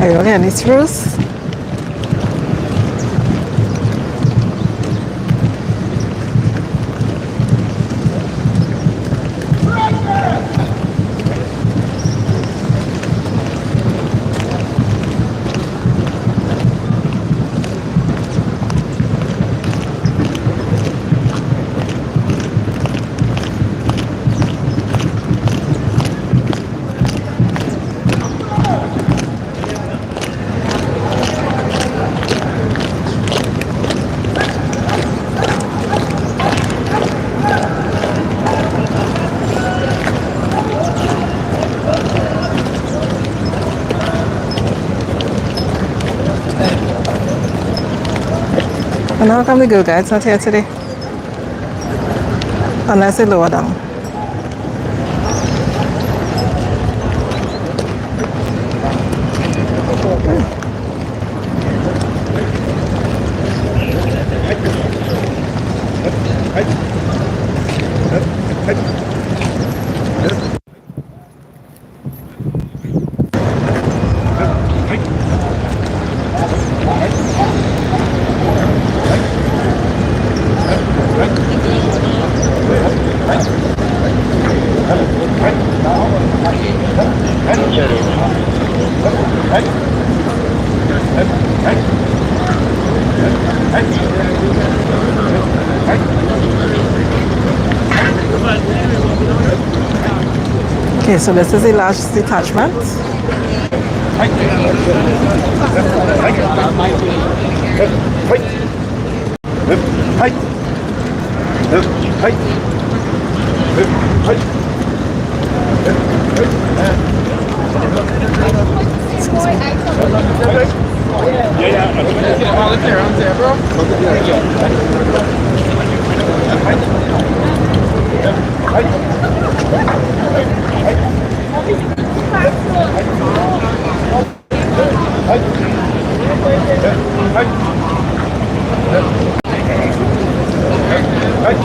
Are you okay, Miss Rose? How come the girl guide's not here today? Unless they lower down. Okay, so this is the last detachment.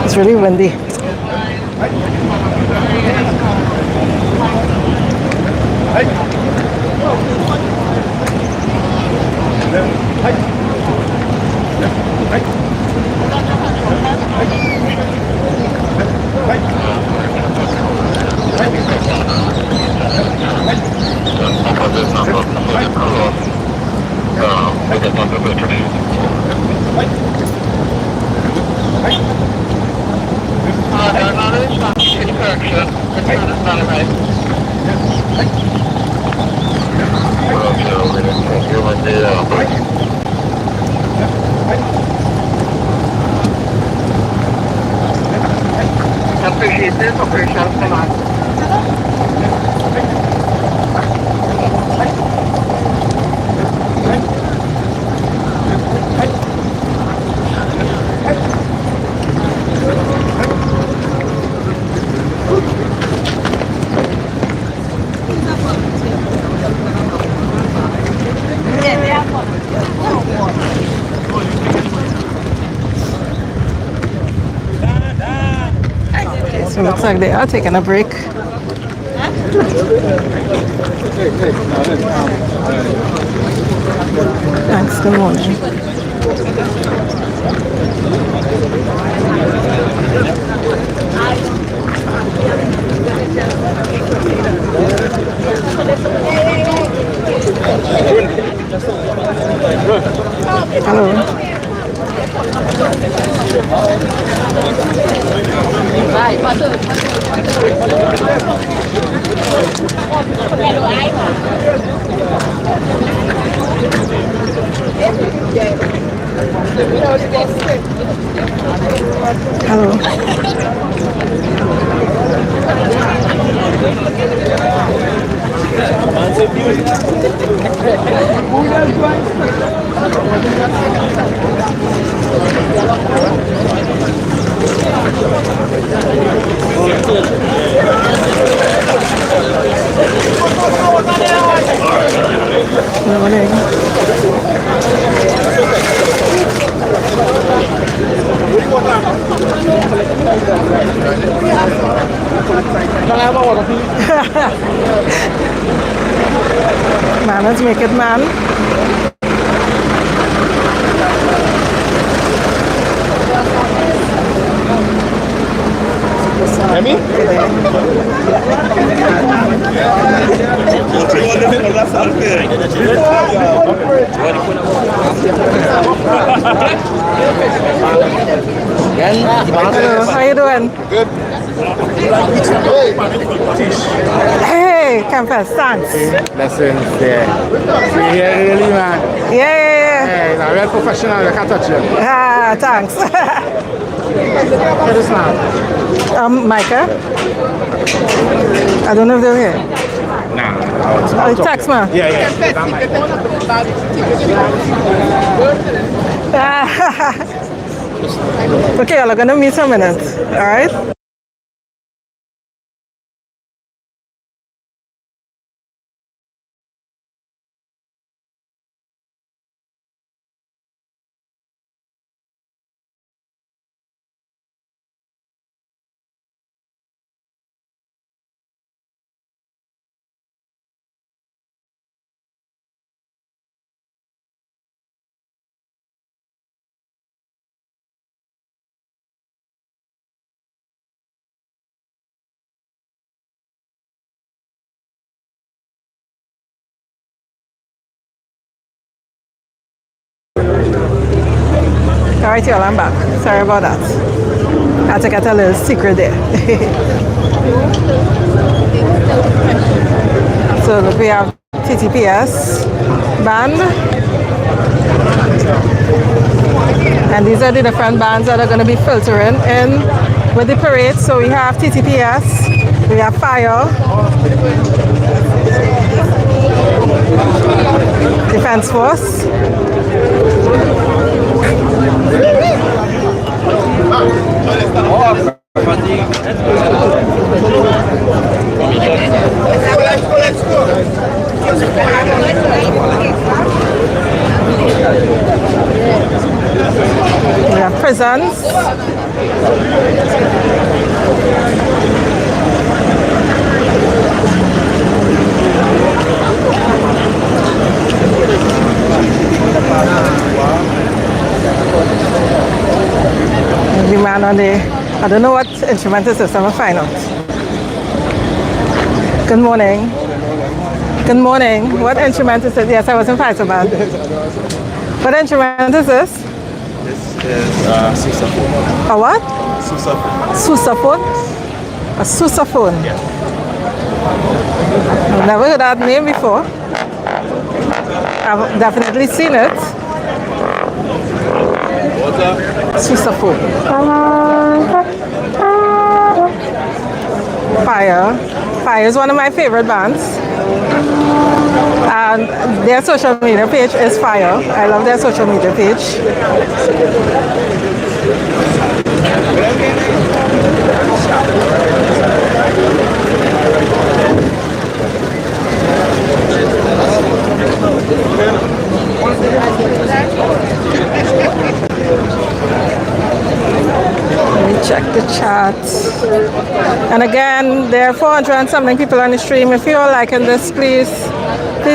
It's really windy. Appreciate this operation, Savannah. So it looks like they are taking a break. Thanks, good morning. Hello. Man, let's make it, man. Emi? Hello, how you doing? Good. Hey, Campus, thanks. Lessons there. Free here really, man. Yeah. Hey, I'm real professional, I can't touch you. Ah, thanks. What is now? Micah? I don't know if they're here. Nah. Oh, text me. Yeah. That might. Okay, I'm gonna meet some minutes. All right. All right, y'all, I'm back. Sorry about that. I had to get a little secret there. So look, we have TTPS band. And these are the different bands that are going to be filtering in with the parade. So we have TTPS, we have Fire, Defense Force, we have prisons, the man on the, I don't know what instrument this is, I'm gonna find out. Good morning. Good morning. What instrument is it? Yes, I was in fighter band. What instrument is this? This is sousaphone. A what? Sousaphone. Sousaphone? A sousaphone? Yeah. I've never heard that name before. I've definitely seen it. Sousaphone. Fire is one of my favorite bands. And their social media page is Fire. I love their social media page. Let me check the chat. And again, there are 400 and something people on the stream. If you're liking this, please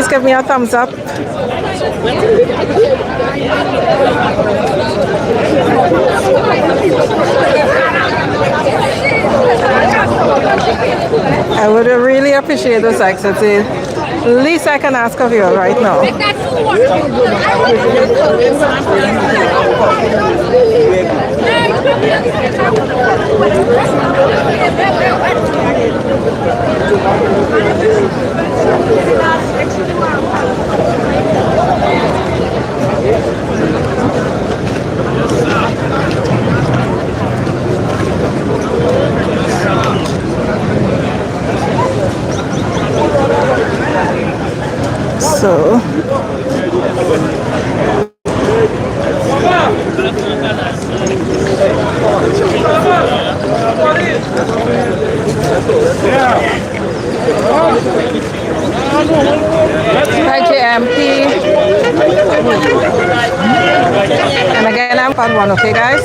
give me a thumbs up. I would really appreciate this, it's the least I can ask of you right now. So IJMP. And again, I'm part one, okay, guys?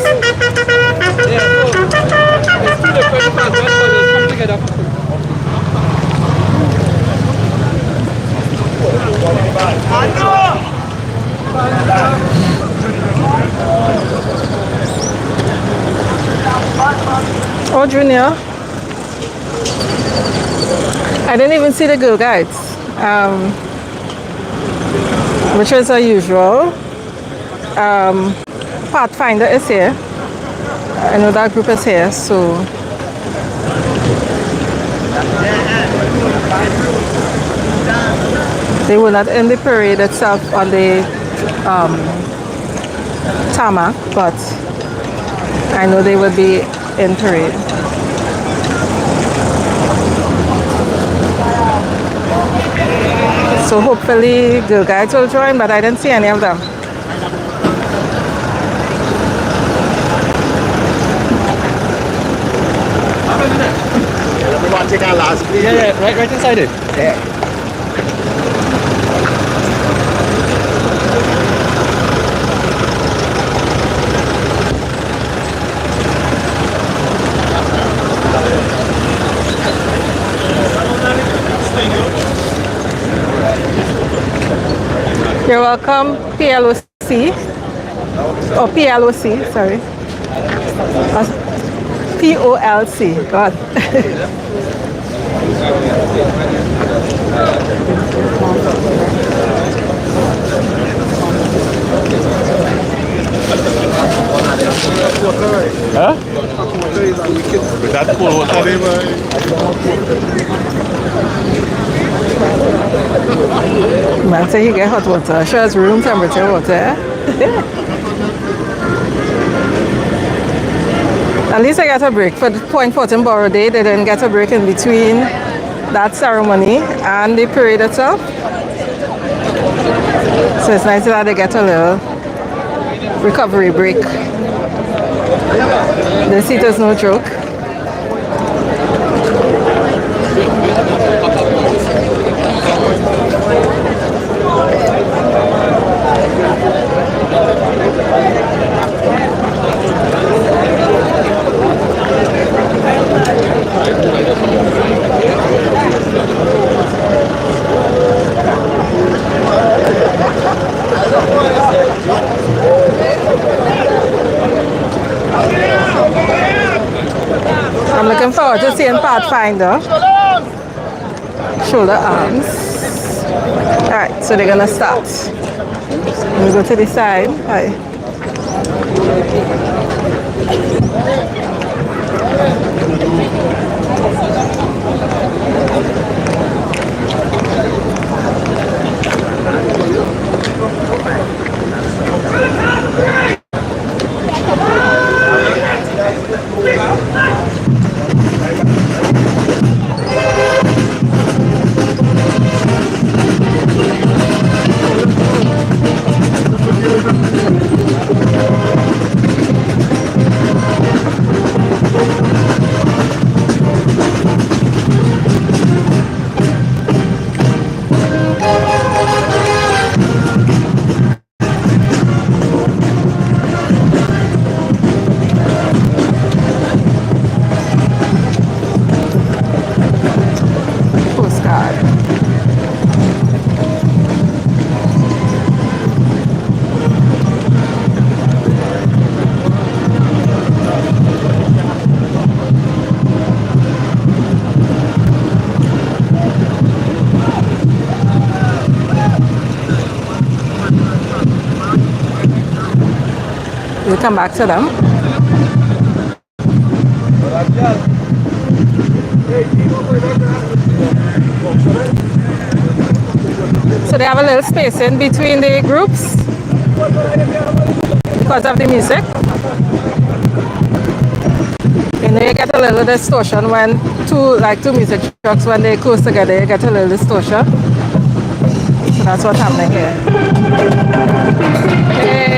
Oh, Junior. I didn't even see the Girl Guides, which is unusual. Pathfinder is here. I know that group is here, so they were not in the parade itself on the tarmac, but I know they will be in parade. So hopefully Girl Guides will join, but I didn't see any of them. want to take our last place. Yeah, right inside it. Yeah. You're welcome, PLOC. Or PLOC, sorry. POLC, God. Huh? With that cold water there, man. Man say he get hot water. Sure it's room temperature water. At least I got a break. For the Point Fortin Borough Day, they didn't get a break in between that ceremony and the parade itself. So it's nice that they get a little recovery break. The seat is no joke. I'm looking forward to seeing Pathfinder. Shoulder arms. Alright, so they're gonna start. We go to the side. Hi. We'll come back to them. So they have a little space in between the groups because of the music. You know, you get a little distortion when two music trucks, when they close together, you get a little distortion. So that's what's happening here. Hey.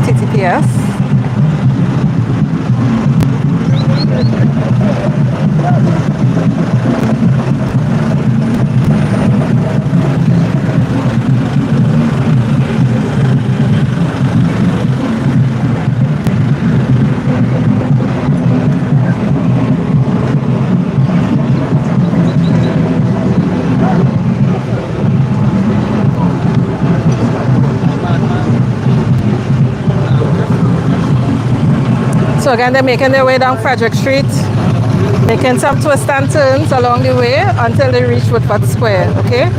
HTTPS. So again, they're making their way down Frederick Street, making some twists and turns along the way until they reach Woodford Square, okay?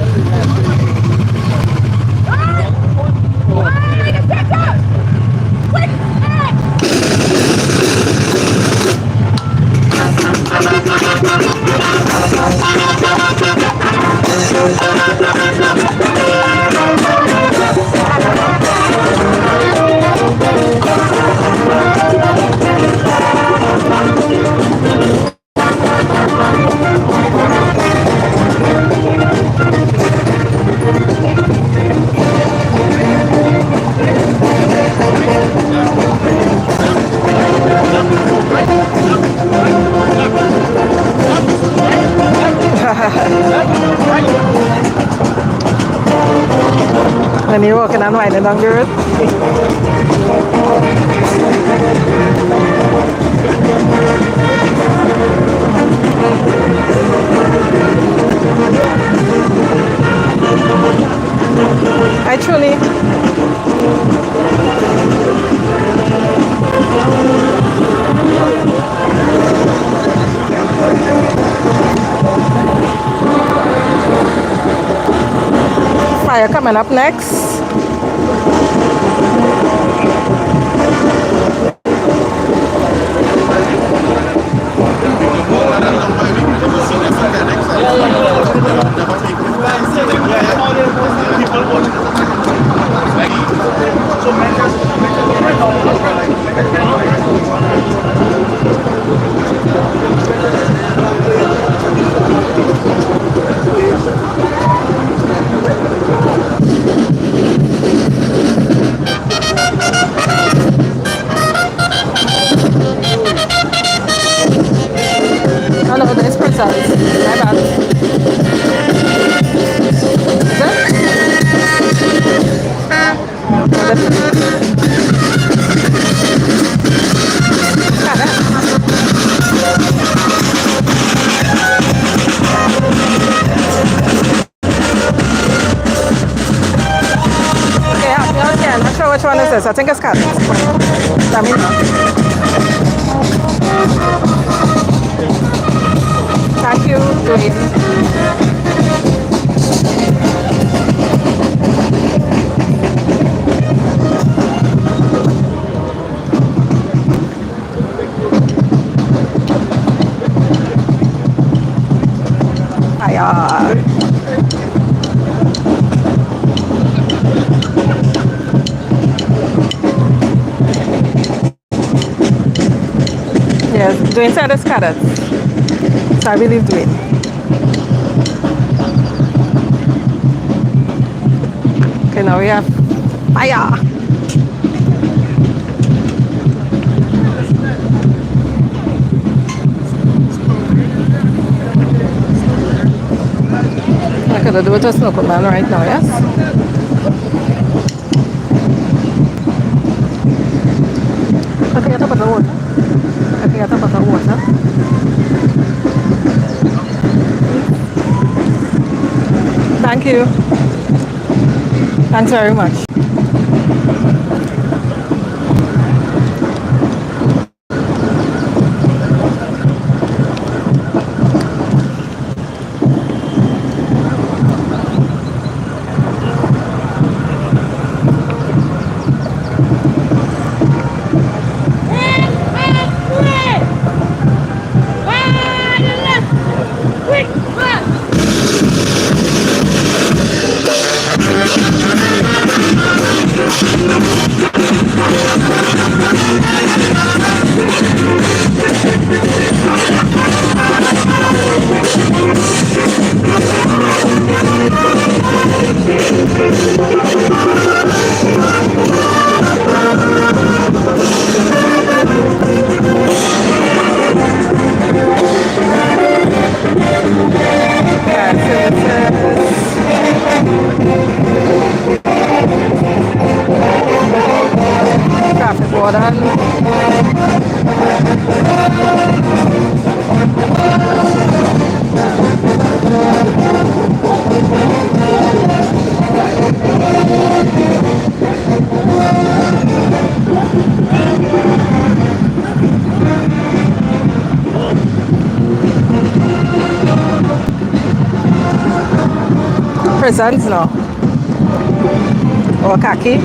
And you're walking and winding down the road. Hi, Truly. Fire coming up next. Oh no, there's pretzels. My bad. Okay, help me out again. Not sure which one is this. I think it's cat. Let me know. Thank you, Dwayne. Yes, Dwayne said it's carrots. So I believe Dwayne. Okay, now we have fire. I could do it with a snow man right now, yes? Okay, I top of the water. Okay, I top of the water. Thank you. Thanks very much. Jordan. Prisons, no? Or khaki?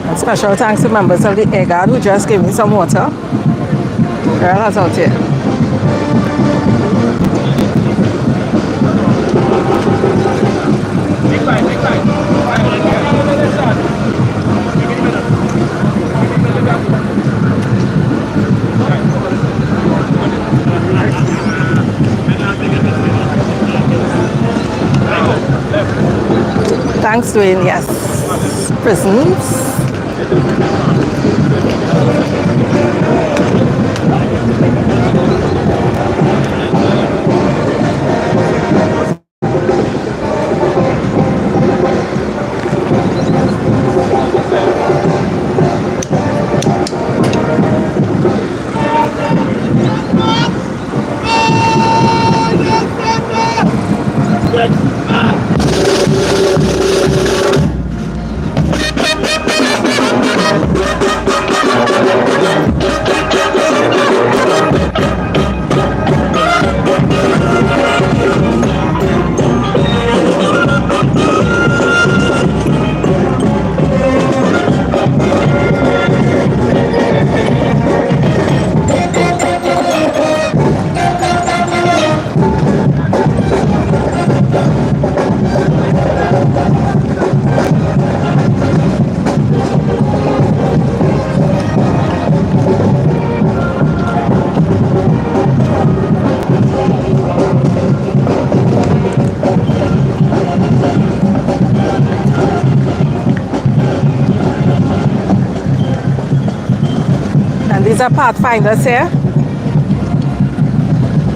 And special thanks to members of the Air Guard who just gave me some water. Girl, that's out here. Thanks, Dwayne. Yes. Prisons. These are pathfinders here.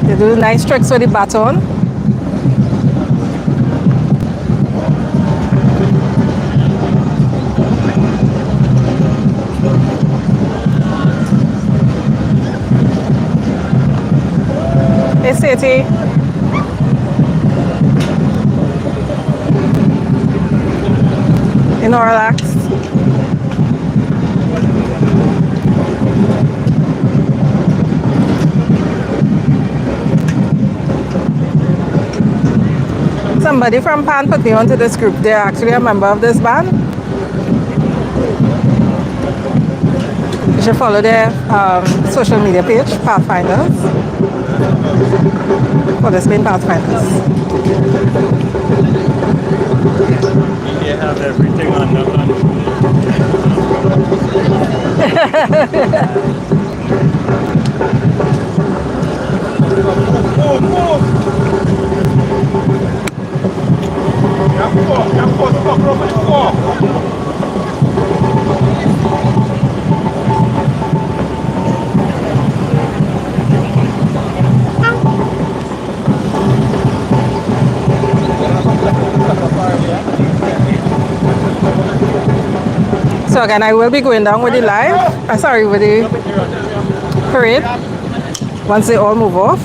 They do nice tricks with the baton. Hey, City. You know, relax. Somebody from Pan put me onto this group. They're actually a member of this band. You should follow their social media page, Pathfinders. For the Spain Pathfinders. You have everything on the So again, I will be going down with the live, sorry, with the parade once they all move off.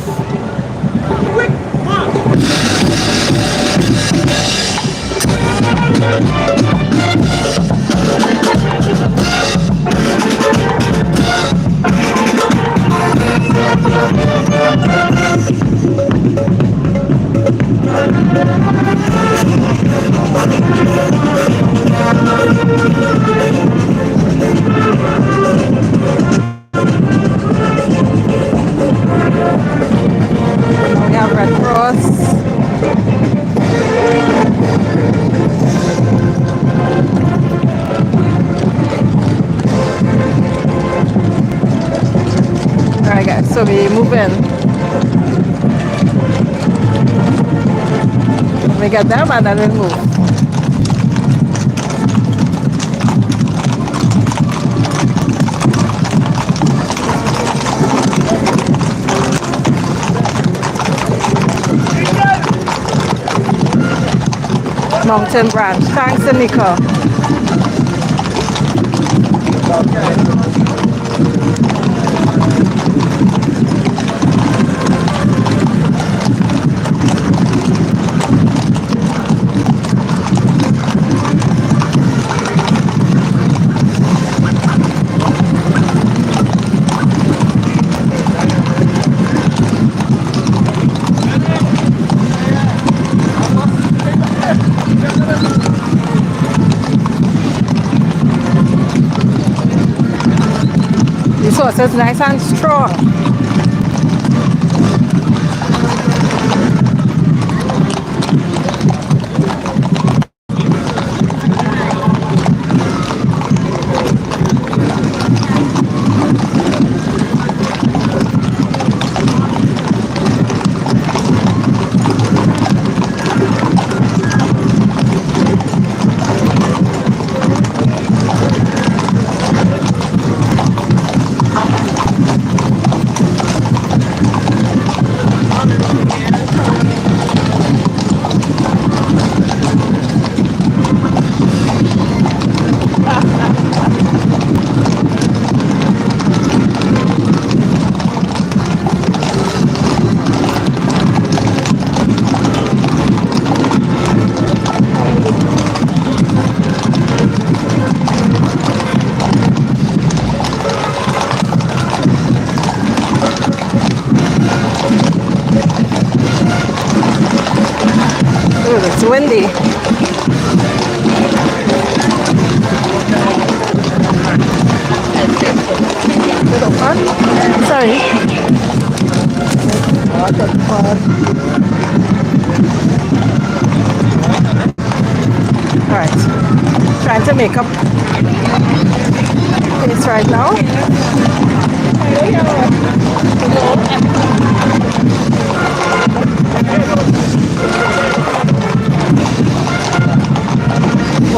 We have Red Cross. Alright guys, so we move in. We get them and then we move. Mountain Branch. Thanks, Anika. This horse is nice and strong. It's windy. Little fun? Sorry. Alright. Trying to make up pace right now.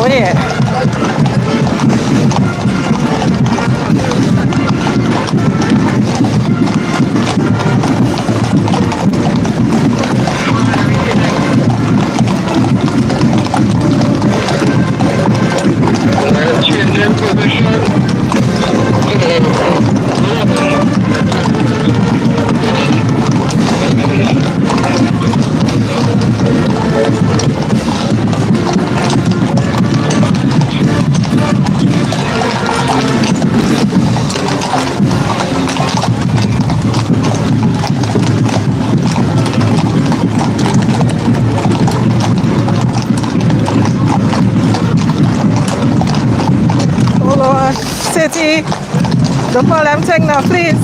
Oh yeah. Changing position. City. Don't call them thing now, please.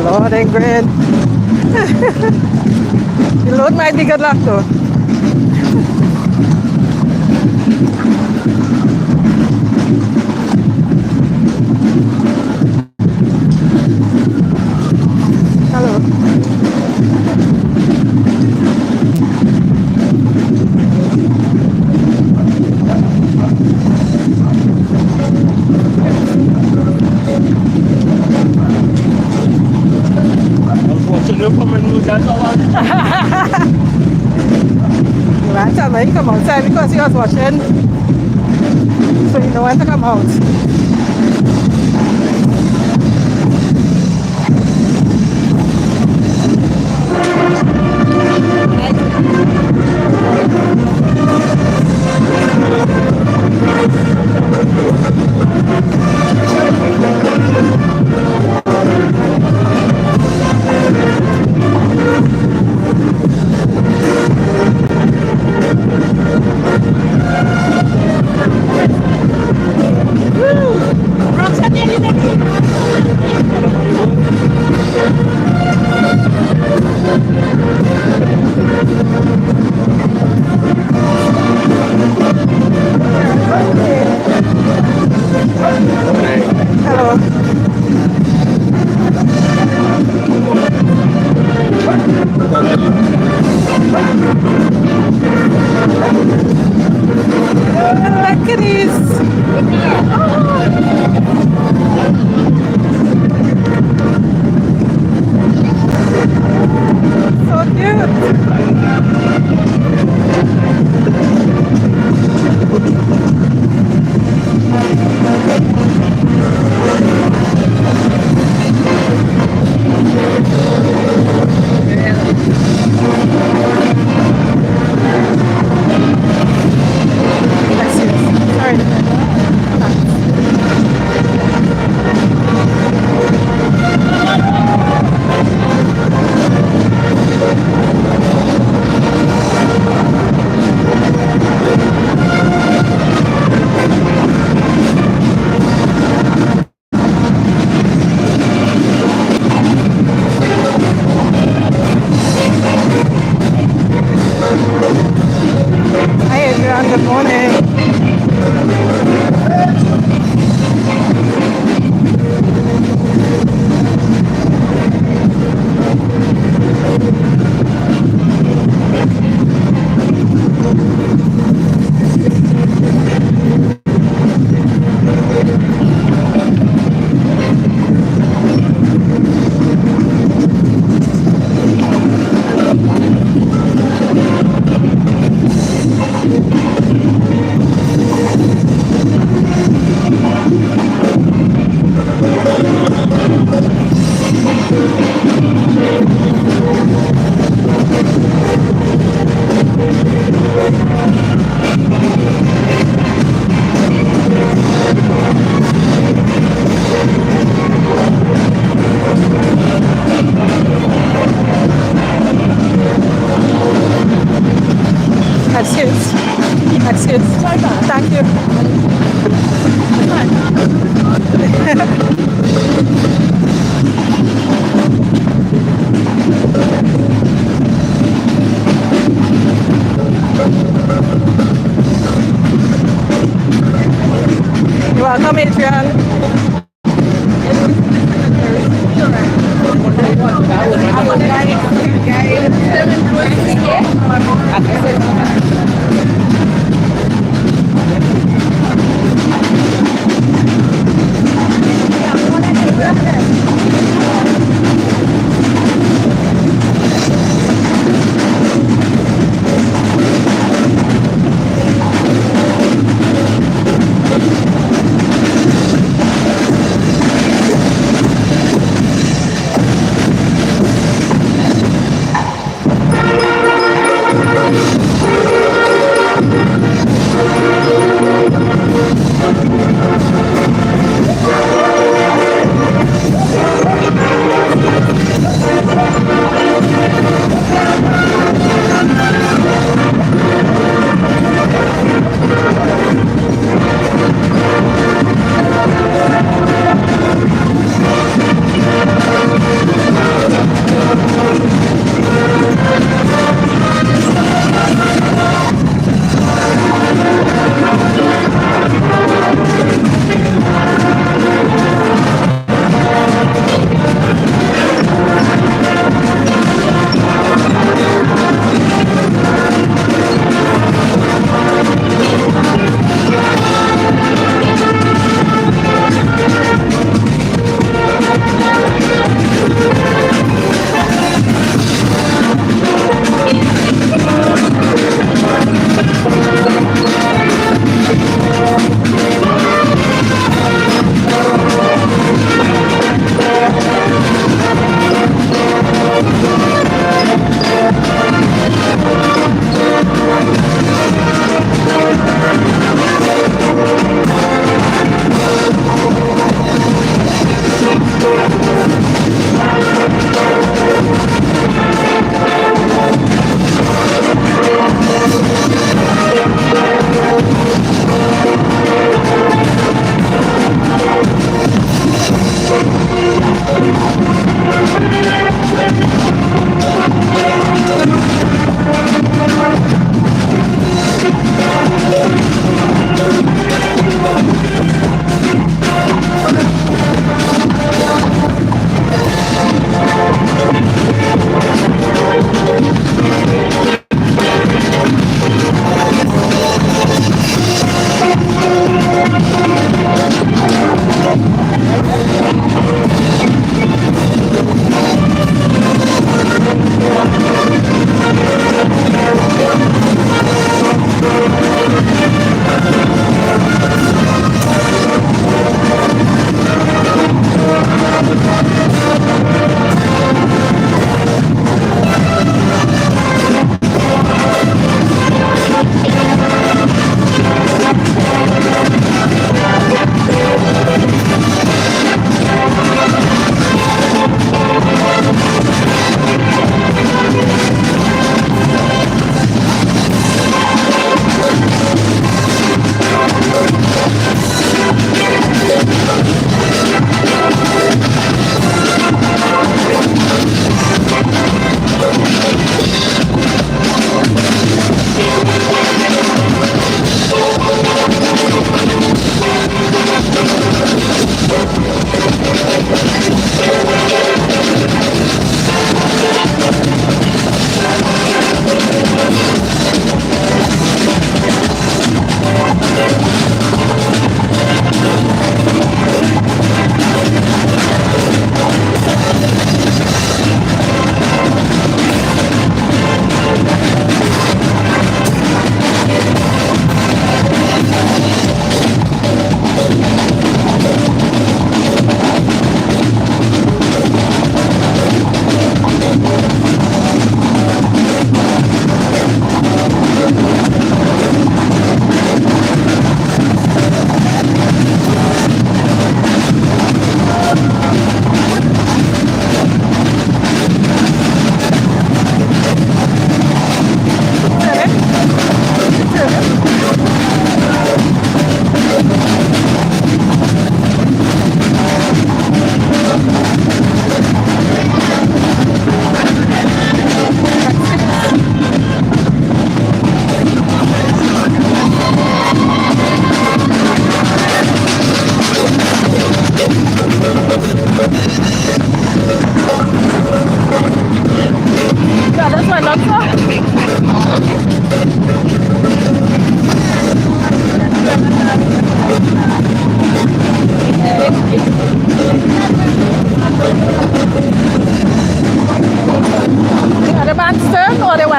Oh, they're great. The load might be good luck though. Last time he come outside because he was watching, so you know when to come out. Good morning. Excuse. Thank you. You're welcome, Adrian.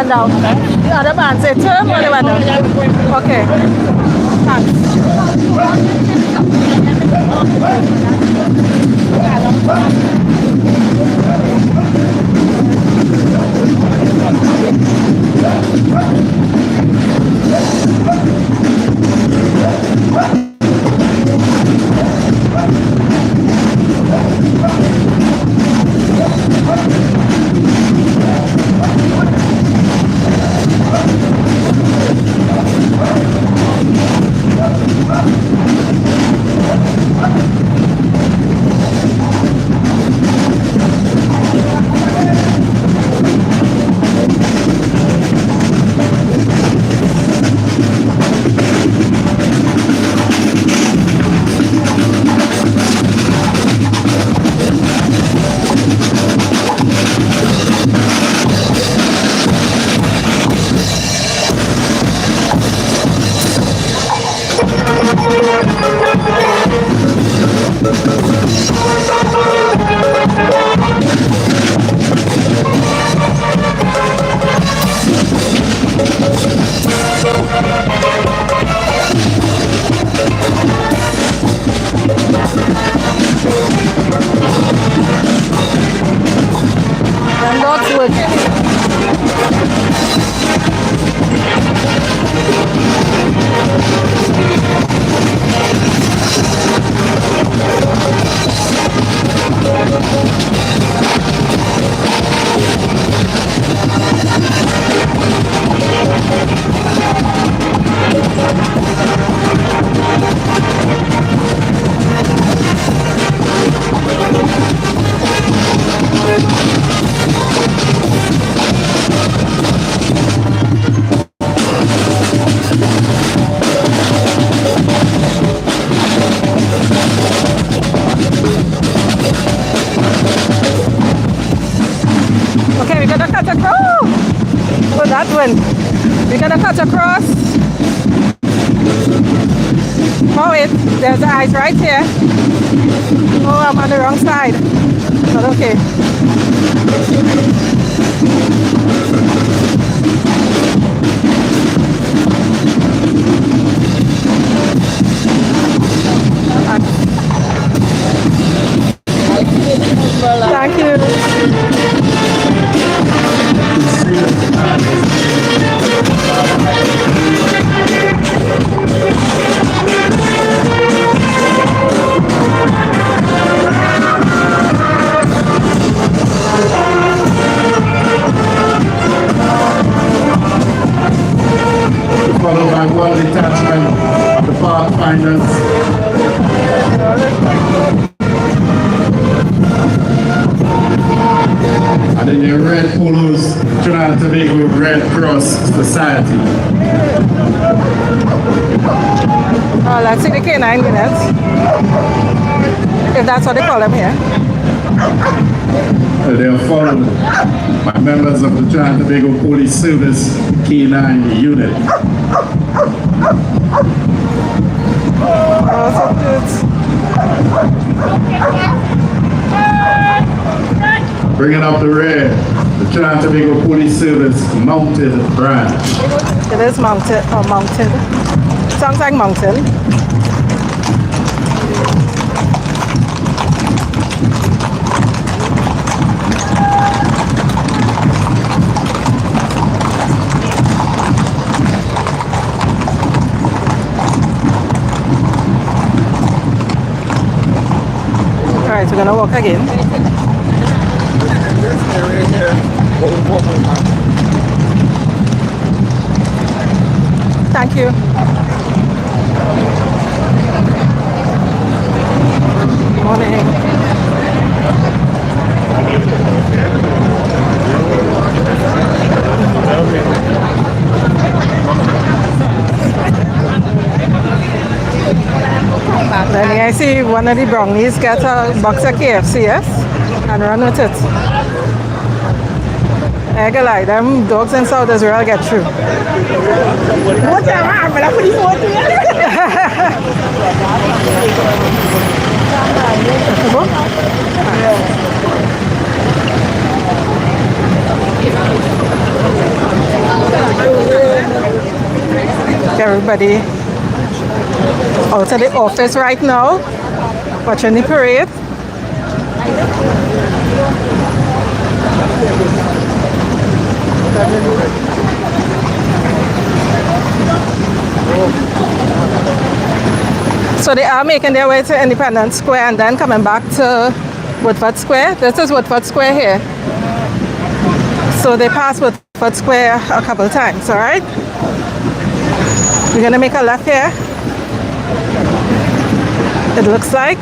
band down. The other band say turn or the band down? Okay. And that's what. Okay, we're gonna cut across. Oh, that one. We're gonna cut across. Oh wait, there's the ice right here. Oh, I'm on the wrong side. But okay. Thank you. Followed by one detachment of the Pathfinders. And then your red polos, Trinidad and Tobago Red Cross Society. Oh, let's see the K9 units. If that's what they call them here. They are followed by members of the Trinidad and Tobago Police Service K9 unit. Oh, so good. Bringing up the rear, the Trinidad and Tobago Police Service Mounted branch. It is mounted or mounted. Sounds like mountain. Alright, we're gonna walk again. Thank you. Morning. Then I see one of the brownies get a box of KFC, yes? And run with it. I ain't gonna lie, them dogs in South Israel get through. What the hell? But I put his water in. Everybody out of the office right now, watching the parade. So they are making their way to Independence Square and then coming back to Woodford Square. This is Woodford Square here. So they pass Woodford Square a couple of times, all right? We're gonna make a left here. It looks like.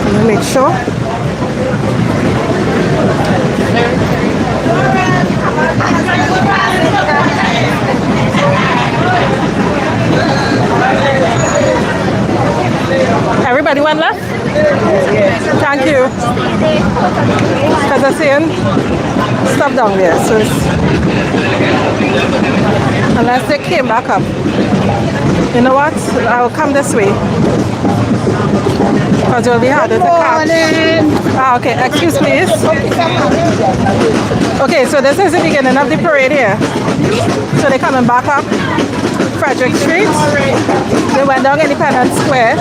Let me make sure. Everybody went left? Thank you. Because I'm seeing stuff down there, so unless they came back up. You know what? I'll come this way. Because it'll be harder to catch. Ah, okay. Excuse please. Okay, so this is the beginning of the parade here. So they're coming back up Frederick Street. They went down Independence Square.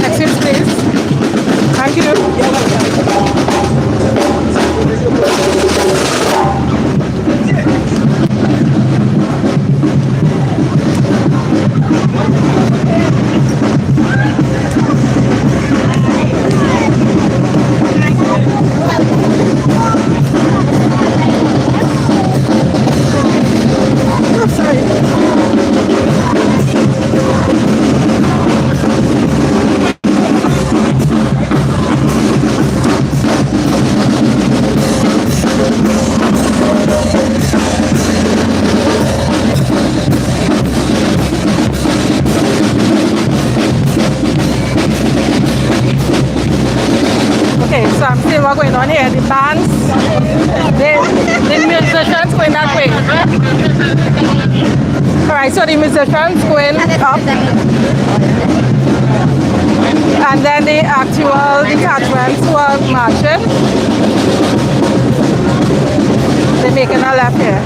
Excuse please. Thank you. So I'm seeing what's going on here. The bands, the musicians going that way. Alright, so the musicians going up. And then the actual detachments were marching. They're making a left here.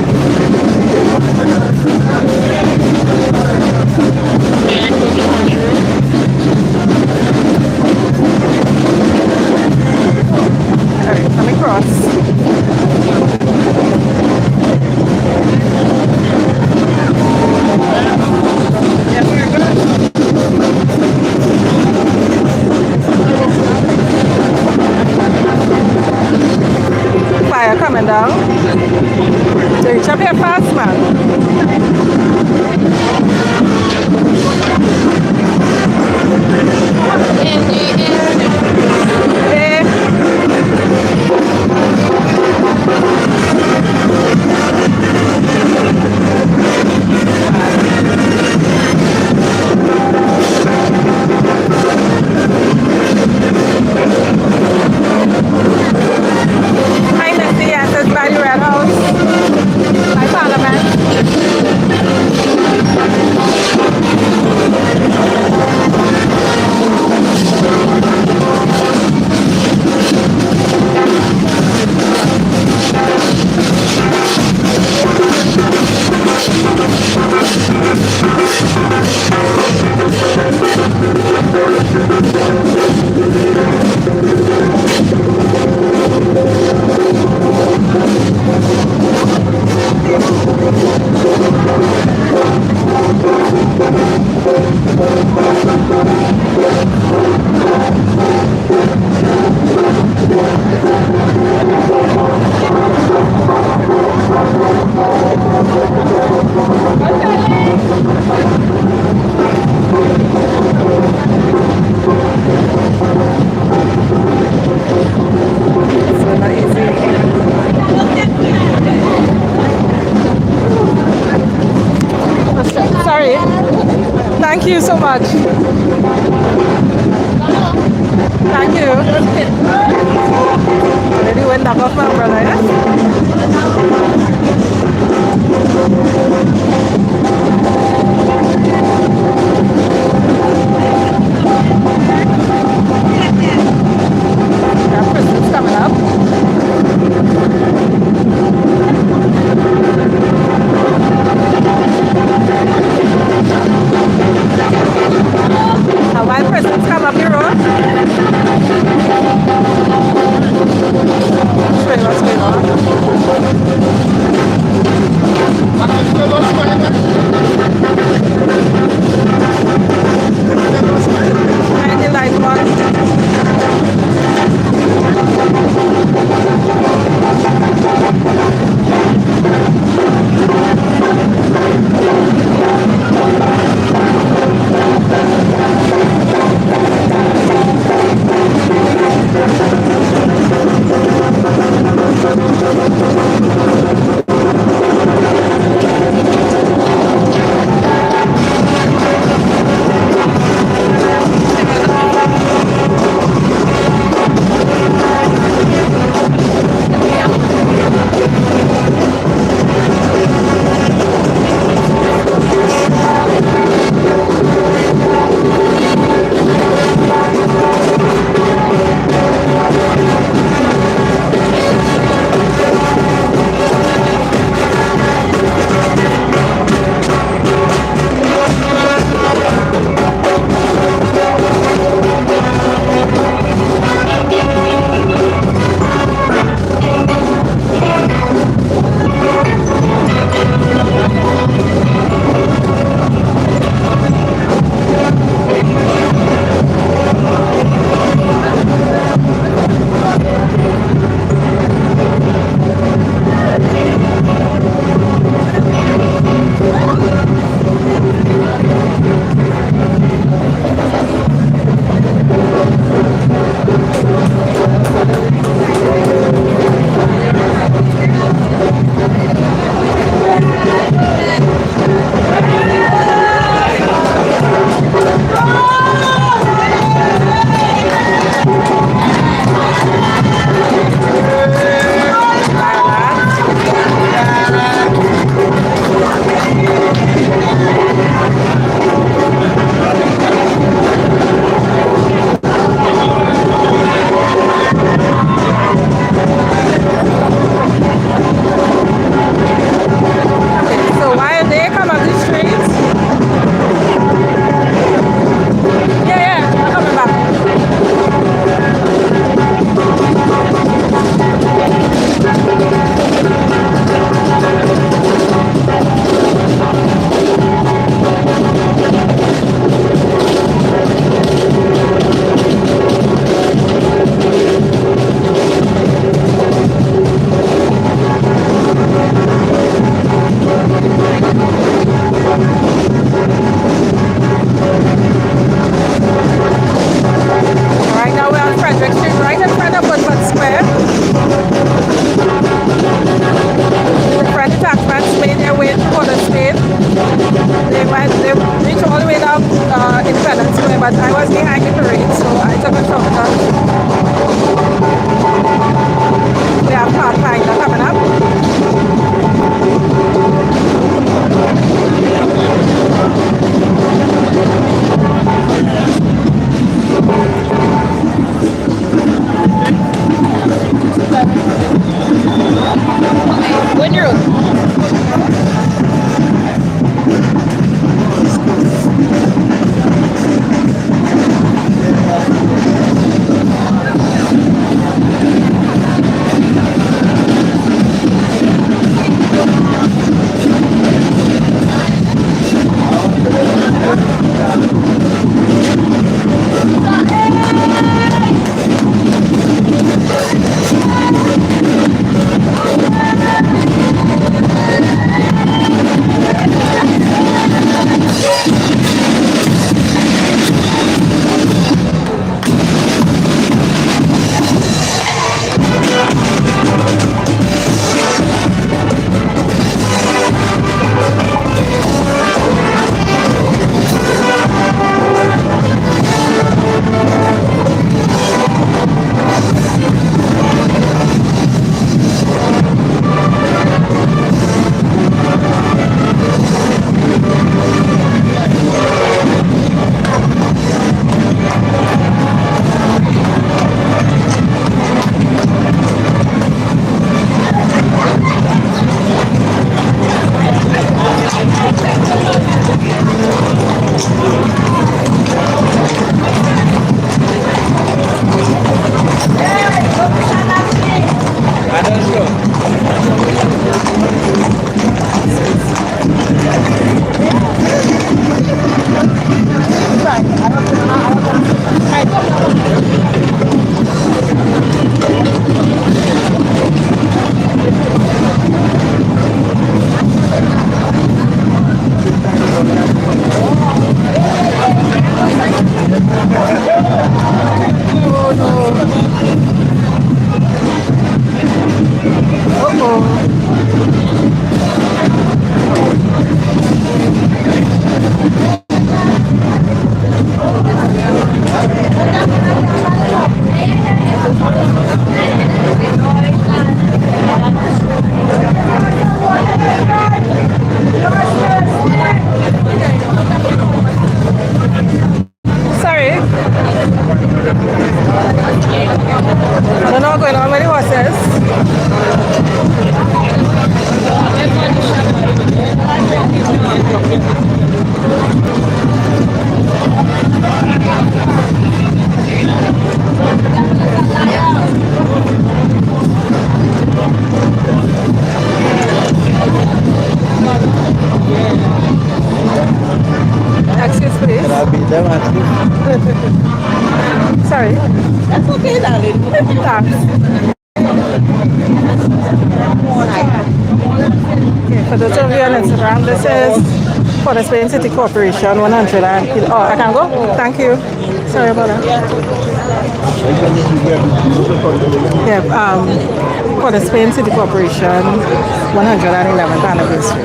Alright, let me cross. Fire coming down. So you jump here fast, man. you so much. Thank you. Already went knock off my brother, yes? That person's coming up. Now while persons come up the road, show you what's going on. And the light one. Sorry. I don't know what's going on with the horses. Excuse please. Sorry. That's okay, darling. Thanks. Okay, for those of you on Instagram, this is for the Spain City Corporation 100 and oh, I can go? Thank you. Sorry about that. Yeah, for the Spain City Corporation 111th anniversary.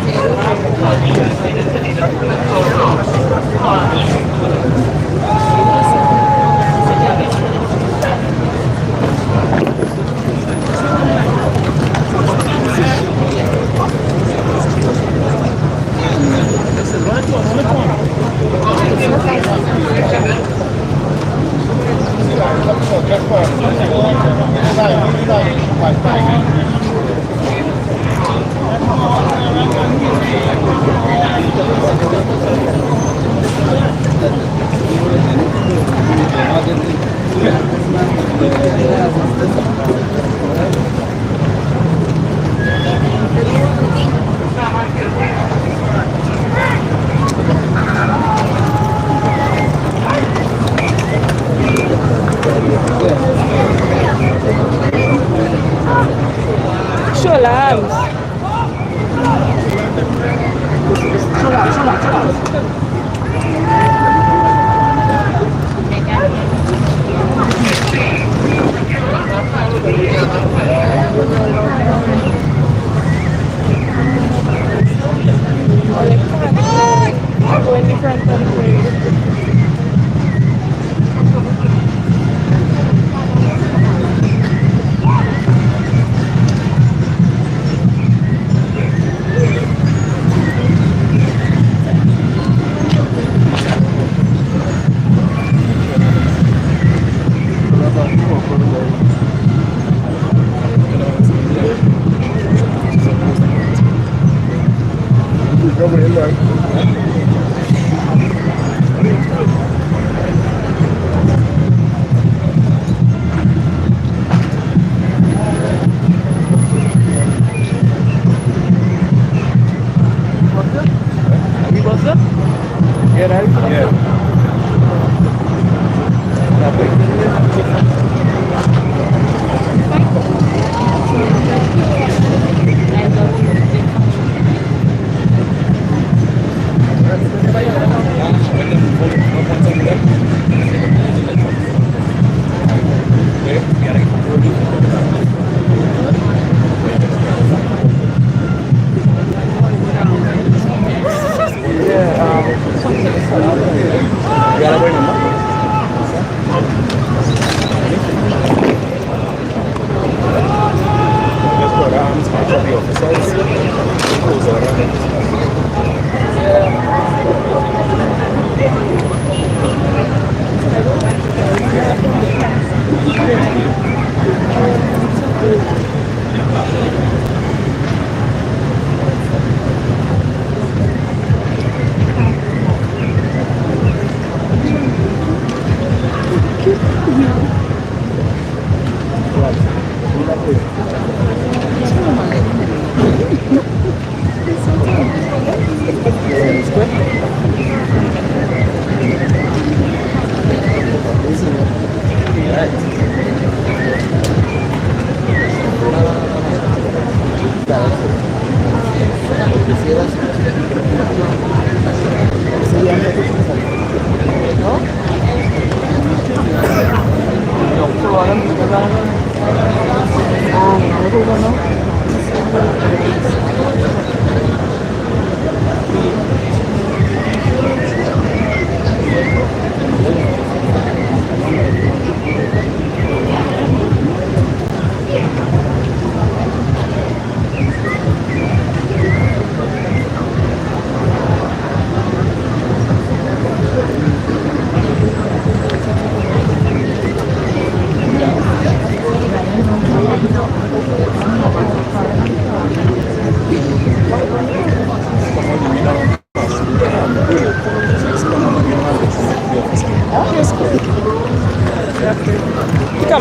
Show lambs.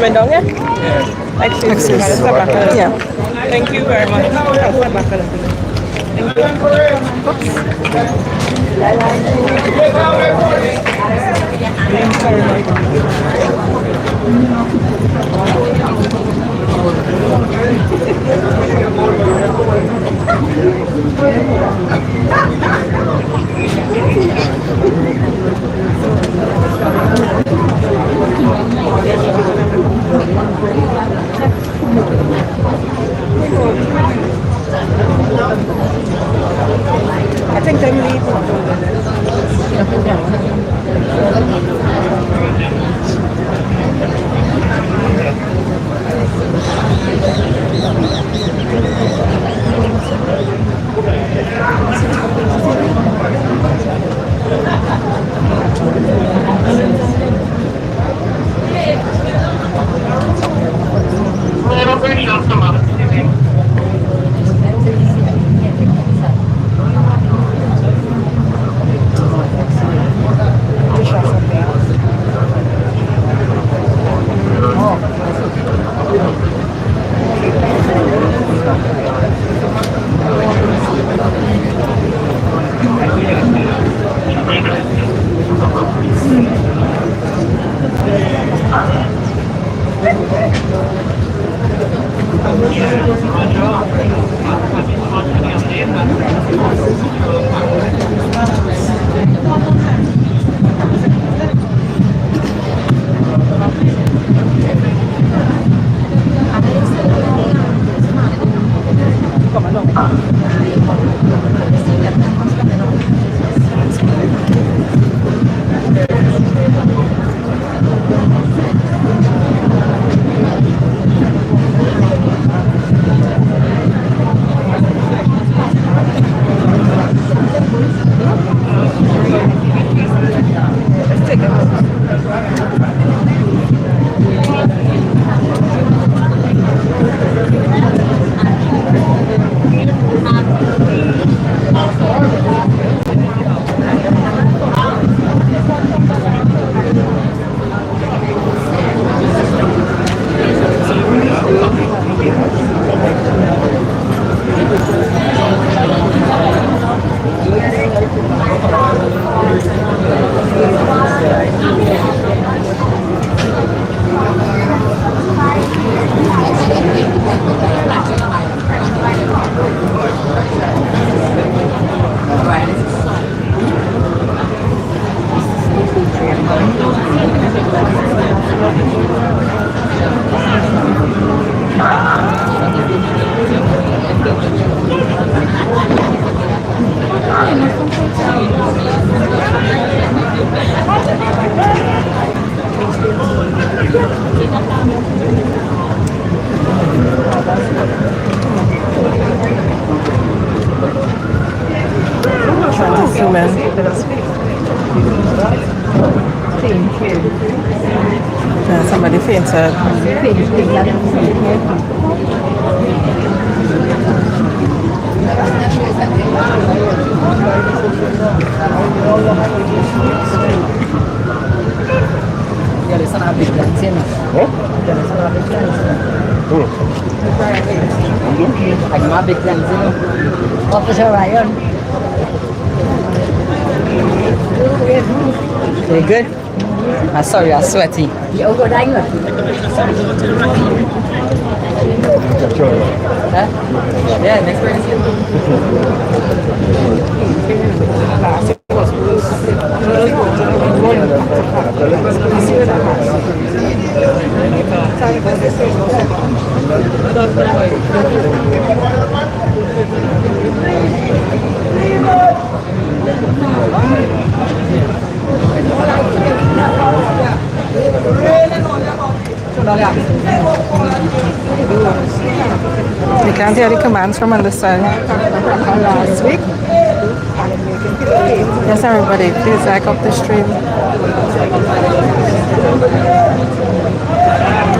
coming down, yeah? Yeah. Excuse me. Yeah. Thank you very much. I think they need somebody fainted. Officer Ryan. You good? I'm sorry, I'm sweaty. You go đánh rồi. Huh? Yeah, next person. You can't hear the commands from on this side. Last week. Yes, everybody, please back up the stream.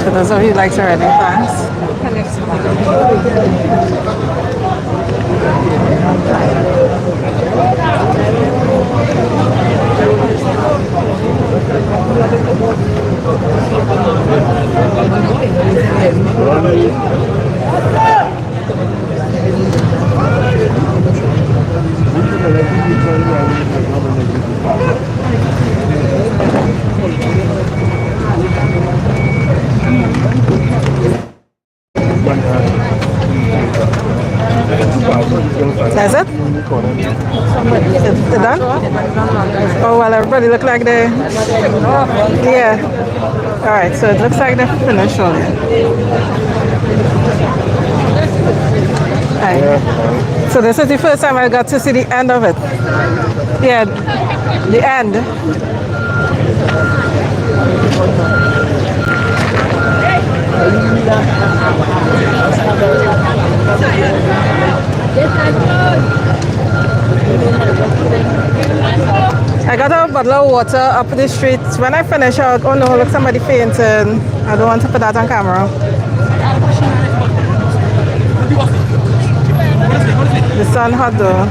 To those of you who like already, thanks. That's it? They're done? Oh, well, everybody look like they... Yeah. All right, so it looks like they're finished already. Right. So this is the first time I got to see the end of it. Yeah, the end. I got a bottle of water up the street. When I finish out, oh no, look, somebody fainting. I don't want to put that on camera. The sun hot though.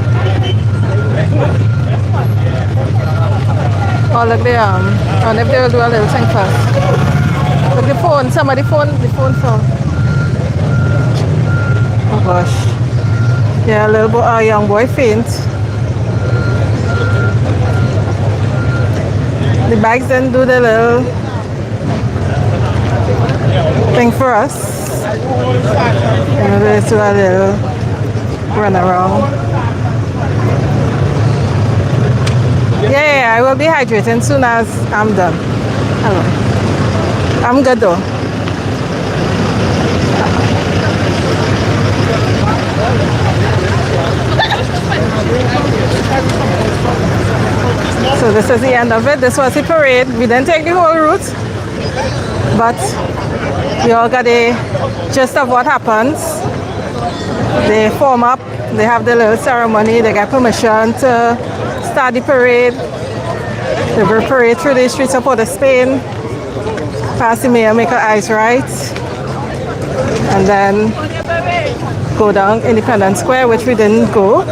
Oh look there, and if they will do a little thing first. Look the phone, somebody phone, the phone fell. Oh gosh. Yeah, a young boy faint. The bikes didn't do the little thing for us. You know, they do a little run around. Yeah, I will be hydrating soon as I'm done. Hello. I'm good though. So this is the end of it. This was the parade. We didn't take the whole route, but you all got a gist of what happens. They form up, they have the little ceremony, they get permission to start the parade. They will parade through the streets of Port of Spain, past the mayor, make her eyes right, and then go down Independence Square, which we didn't go.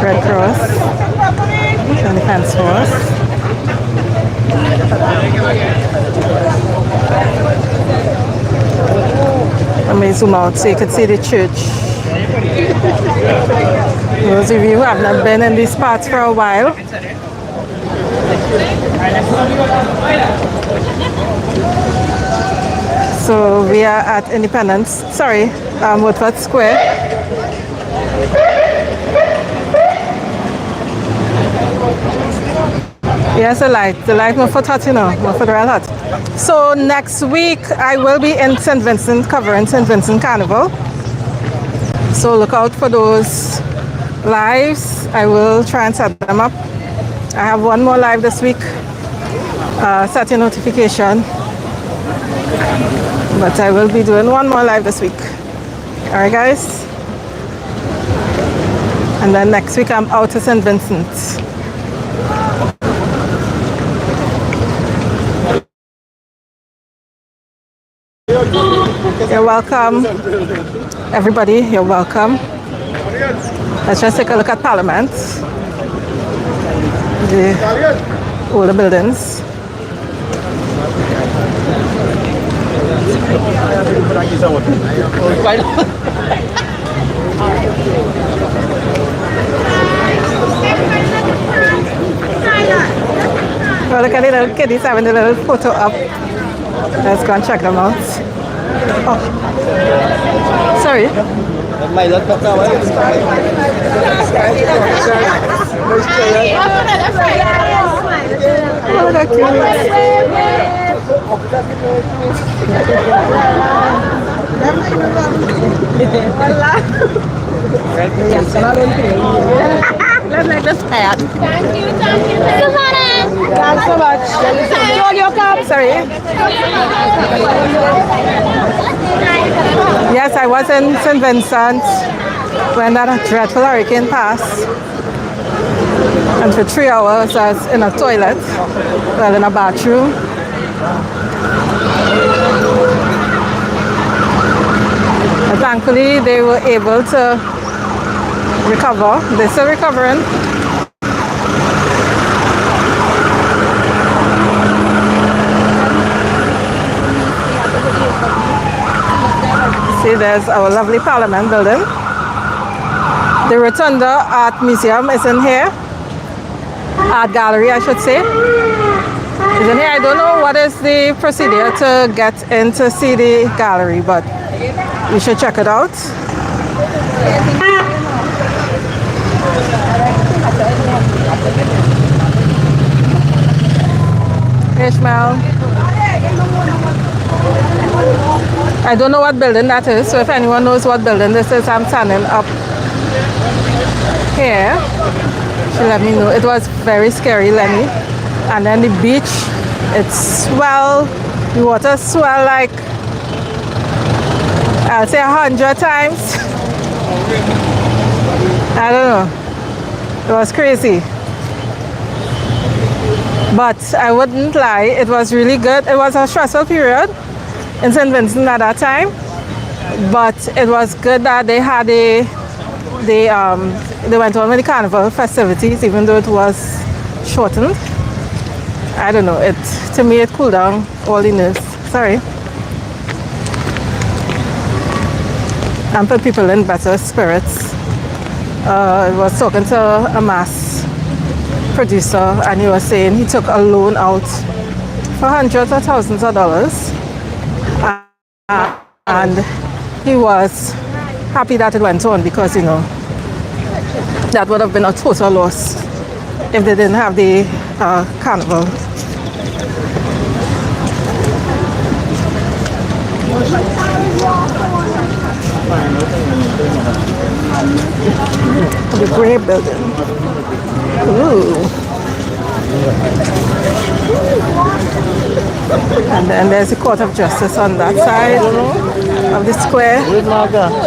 Red Cross and the Defense Force. Let me zoom out so you can see the church. Those of you who have not been in these parts for a while, so we are at Independence, Woodford Square. Yes, the light more for hot, more for the real hot. So next week I will be in St. Vincent covering St. Vincent Carnival. So look out for those lives. I will try and set them up. I have one more live this week. Set your notification. But I will be doing one more live this week. Alright guys. And then next week I'm out to St. Vincent. You're welcome. Everybody, you're welcome. Let's just take a look at Parliament. The older buildings. Well, look at the little kiddies having a little photo up. Let's go and check them out. Oh, sorry. Oh, look let's make this pat. Thank you, Savannah. Thanks so much. Join your cup. Sorry. Yes, I was in St. Vincent when that dreadful hurricane passed. And for 3 hours I was in a toilet, well, in a bathroom. But thankfully they were able to recover. They're still recovering. see there's our lovely Parliament building. The Rotunda Art Museum is in here. Art Gallery, I should say. Is in here. I don't know what is the procedure to get in to see the gallery, but you should check it out. Ishmael. I don't know what building that is, so if anyone knows what building this is, I'm standing up here. She let me know. It was very scary, Lenny. And then the beach, it swelled, the water swelled like, I'll say 100 times. I don't know. It was crazy. But I wouldn't lie, it was really good. It was a stressful period in St. Vincent at that time. But it was good that they had they went on with the carnival festivities, even though it was shortened. I don't know, to me it cooled down all the nerves. Sorry. And put people in better spirits. I was talking to a mass producer and he was saying he took a loan out for hundreds of thousands of dollars. And he was happy that it went on because, you know, that would have been a total loss if they didn't have the carnival. The great building. Ooh. And then there's the Court of Justice on that side of the square.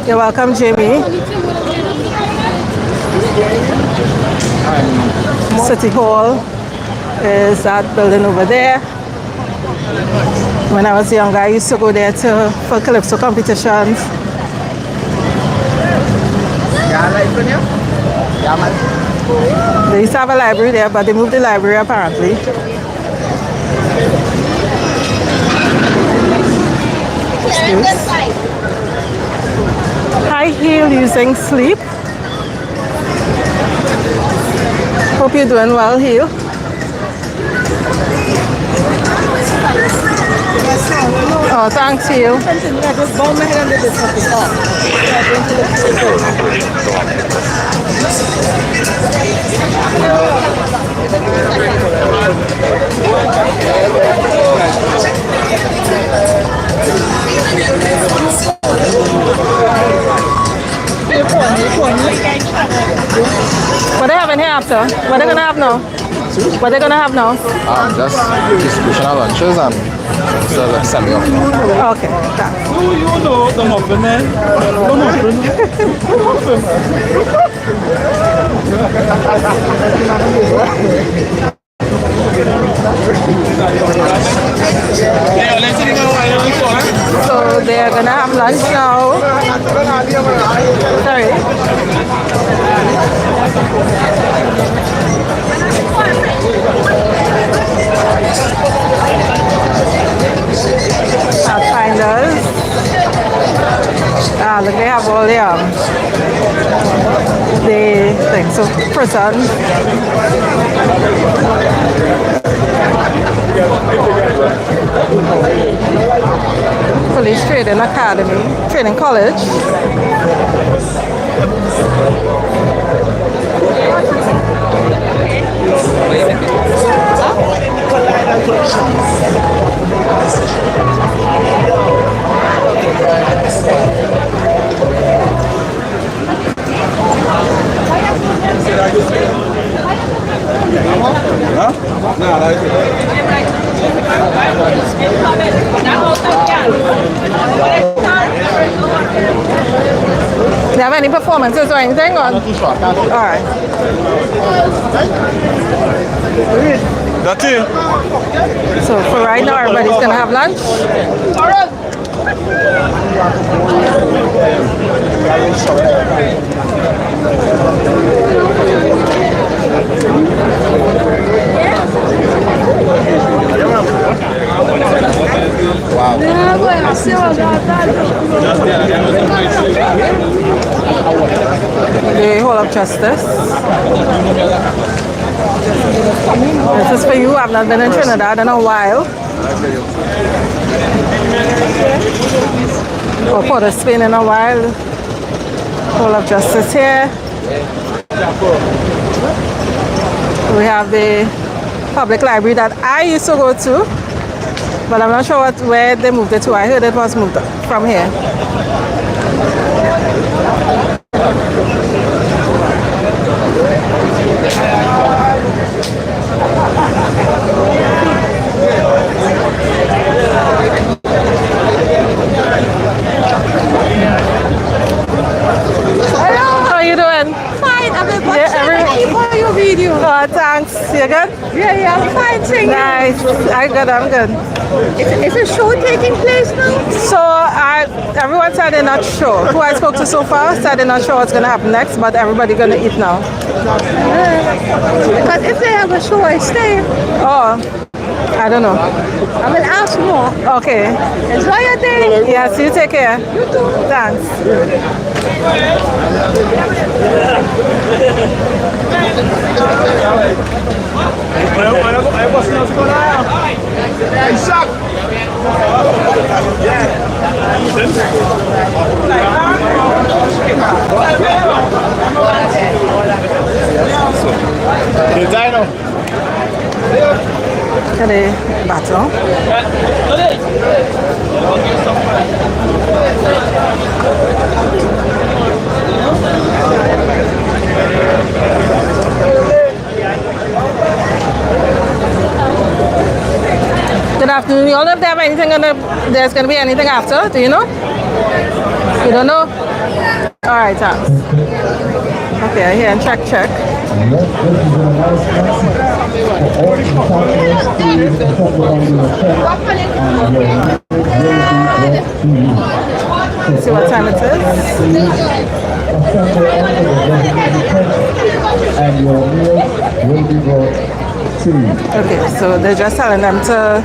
You're welcome, Jamie. City Hall is that building over there. When I was younger, I used to go there for calypso competitions. They used to have a library there, but they moved the library apparently. Excuse. High heel using sleep. Hope you're doing well, heel. Oh, thanks, heel. What they have in here after? What they gonna have now? What they gonna have now? Just distribution of lunches and send me off now. Okay, thanks. You know the muffin, man. The muffin. So they're gonna have lunch now. Sorry. Pathfinders. Look, they have all the things of prison. Police Training Academy, Training College. Do you have any performances or anything? Or? All right. That's it. So for right now, everybody's gonna have lunch. All right. Wow. The Hall of Justice. This is for you. I've not been in Trinidad in a while. Or Port of Spain in a while. Hall of Justice here. We have the public library that I used to go to, but I'm not sure where they moved it to. I heard it was moved from here. Hello. How are you doing? Fine, I'm going Yeah, for your video. Oh, thanks. You good? Yeah, I'm fine, thank you. Nice. I'm good. Is a show taking place now? So everyone said they're not sure. Who I spoke to so far said they're not sure what's gonna happen next, but everybody's gonna eat now. Because if they have a show, I stay. Oh, I don't know. I will ask more. Okay. Enjoy your day. Yes, you take care. You too. Thanks. The battle. Good afternoon. You all know if they have anything there's gonna be anything after? Do you know? You don't know? Alright, thanks. Okay, here and check. See what time it is. And your meal will be brought to you. Okay, so they're just telling them to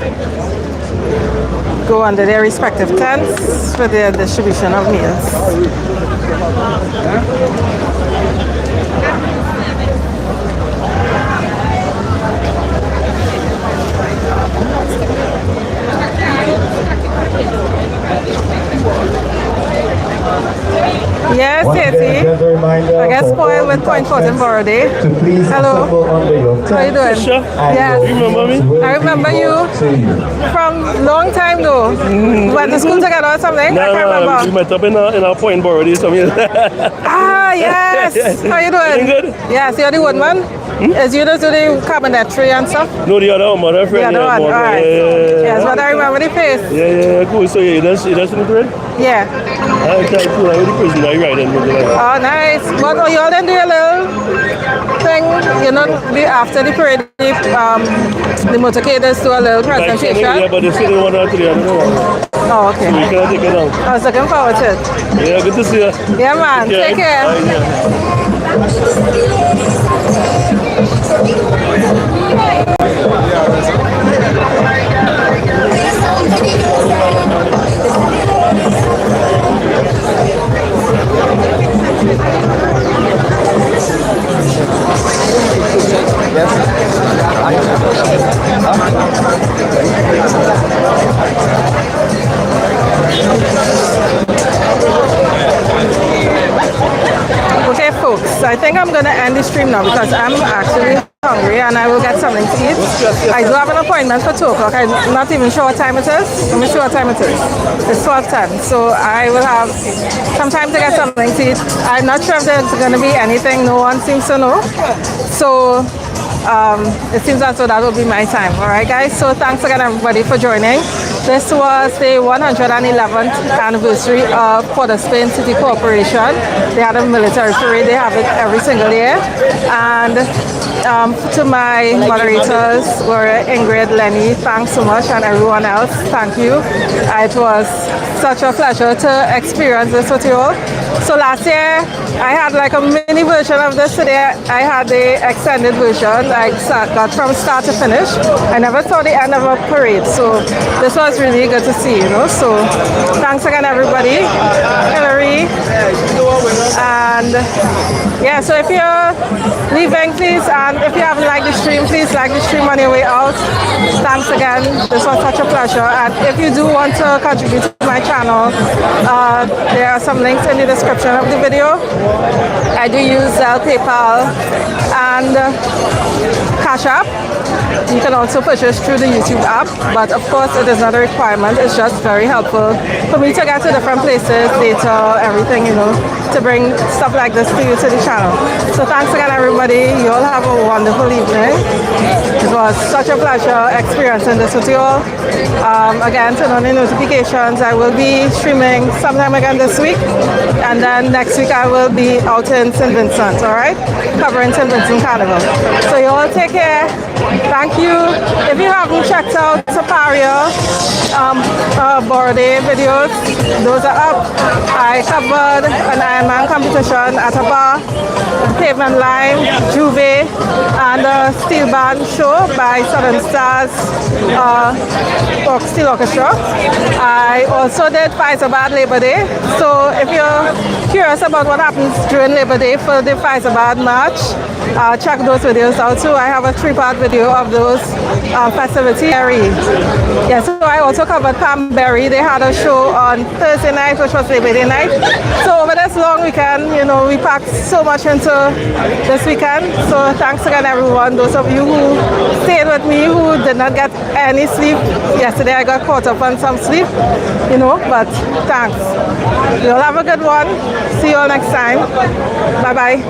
go under their respective tents for their distribution of meals. Yes, Katie. I got spoiled with Point Fortin Borody. Hello. How you doing? Sure. Yes. You remember me? I remember you from long time ago. We went to school together or something? I can't we remember. met up in our Point Borody. Ah, yes. How you doing? Doing good? Yes, you're the woodman? Is you just do the cabinetry and stuff? No, the other one, my The friend. other one, all right. Yes, but I remember the face. Yeah, cool. So you just in the parade? Yeah. I try to like the prison. I ride in with like. Oh, nice. But you all then do a little thing, you know, after the parade, the motorcaders do a little presentation. Yeah, but they still don't want to do the other one. Oh, okay. So we can't take it down. I was looking forward to it. Yeah, good to see you. Yeah, man. Yeah, Take care. Okay, folks, I think I'm going to end the stream now because I'm actually hungry and I will get something to eat. I do have an appointment for 2 o'clock. I'm not even sure what time it is. Let me see what time it is. It's 12:10. So I will have some time to get something to eat. I'm not sure if there's going to be anything. No one seems to know. So it seems as though that will be my time. All right, guys. So thanks again, everybody, for joining. This was the 111th anniversary of Port of Spain City Corporation. They had a military parade. They have it every single year. And to my moderators, were Ingrid, Lenny, thanks so much, and everyone else, thank you. It was such a pleasure to experience this with you all. So last year I had like a mini version of this. Today I had the extended version. I got from start to finish. I never saw the end of a parade, so this was really good to see, you know. So thanks again everybody, Hillary, and yeah. So if you're leaving, please, and if you haven't liked the stream, please like the stream on your way out. Thanks again. This was such a pleasure. And if you do want to contribute to my channel, there are some links in the description of the video. I do use PayPal and Cash App. You can also purchase through the YouTube app, but of course it is not a requirement. It's just very helpful for me to get to different places, data, everything, you know, to bring stuff like this to you to the channel. So thanks again everybody. You all have a wonderful evening. It was such a pleasure experiencing this with you all. Again, turn on the notifications. I will be streaming sometime again this week, and then next week I will be out in St. Vincent, alright? Covering St. Vincent Carnival. So you all take care. Thank you. If you haven't checked out Saparia Borday videos, those are up. I covered an Ironman competition at a bar, Pavement Lime, Juve, and a steel band show by Southern Stars Steel Orchestra. I also did Faizabad Labor Day. So if you're curious about what happens during Labor Day for the Faizabad March, check those videos out too. I have a 3-part video of those festivities. Yeah, so I also covered Pamberry. They had a show on Thursday night, which was Labor Day night. So over this long weekend, you know, we packed so much into this weekend. So thanks again everyone. Those of you who stayed with me, who did not get any sleep. Yesterday I got caught up on some sleep, you know, but thanks. You all have a good one. See you all next time. Bye-bye.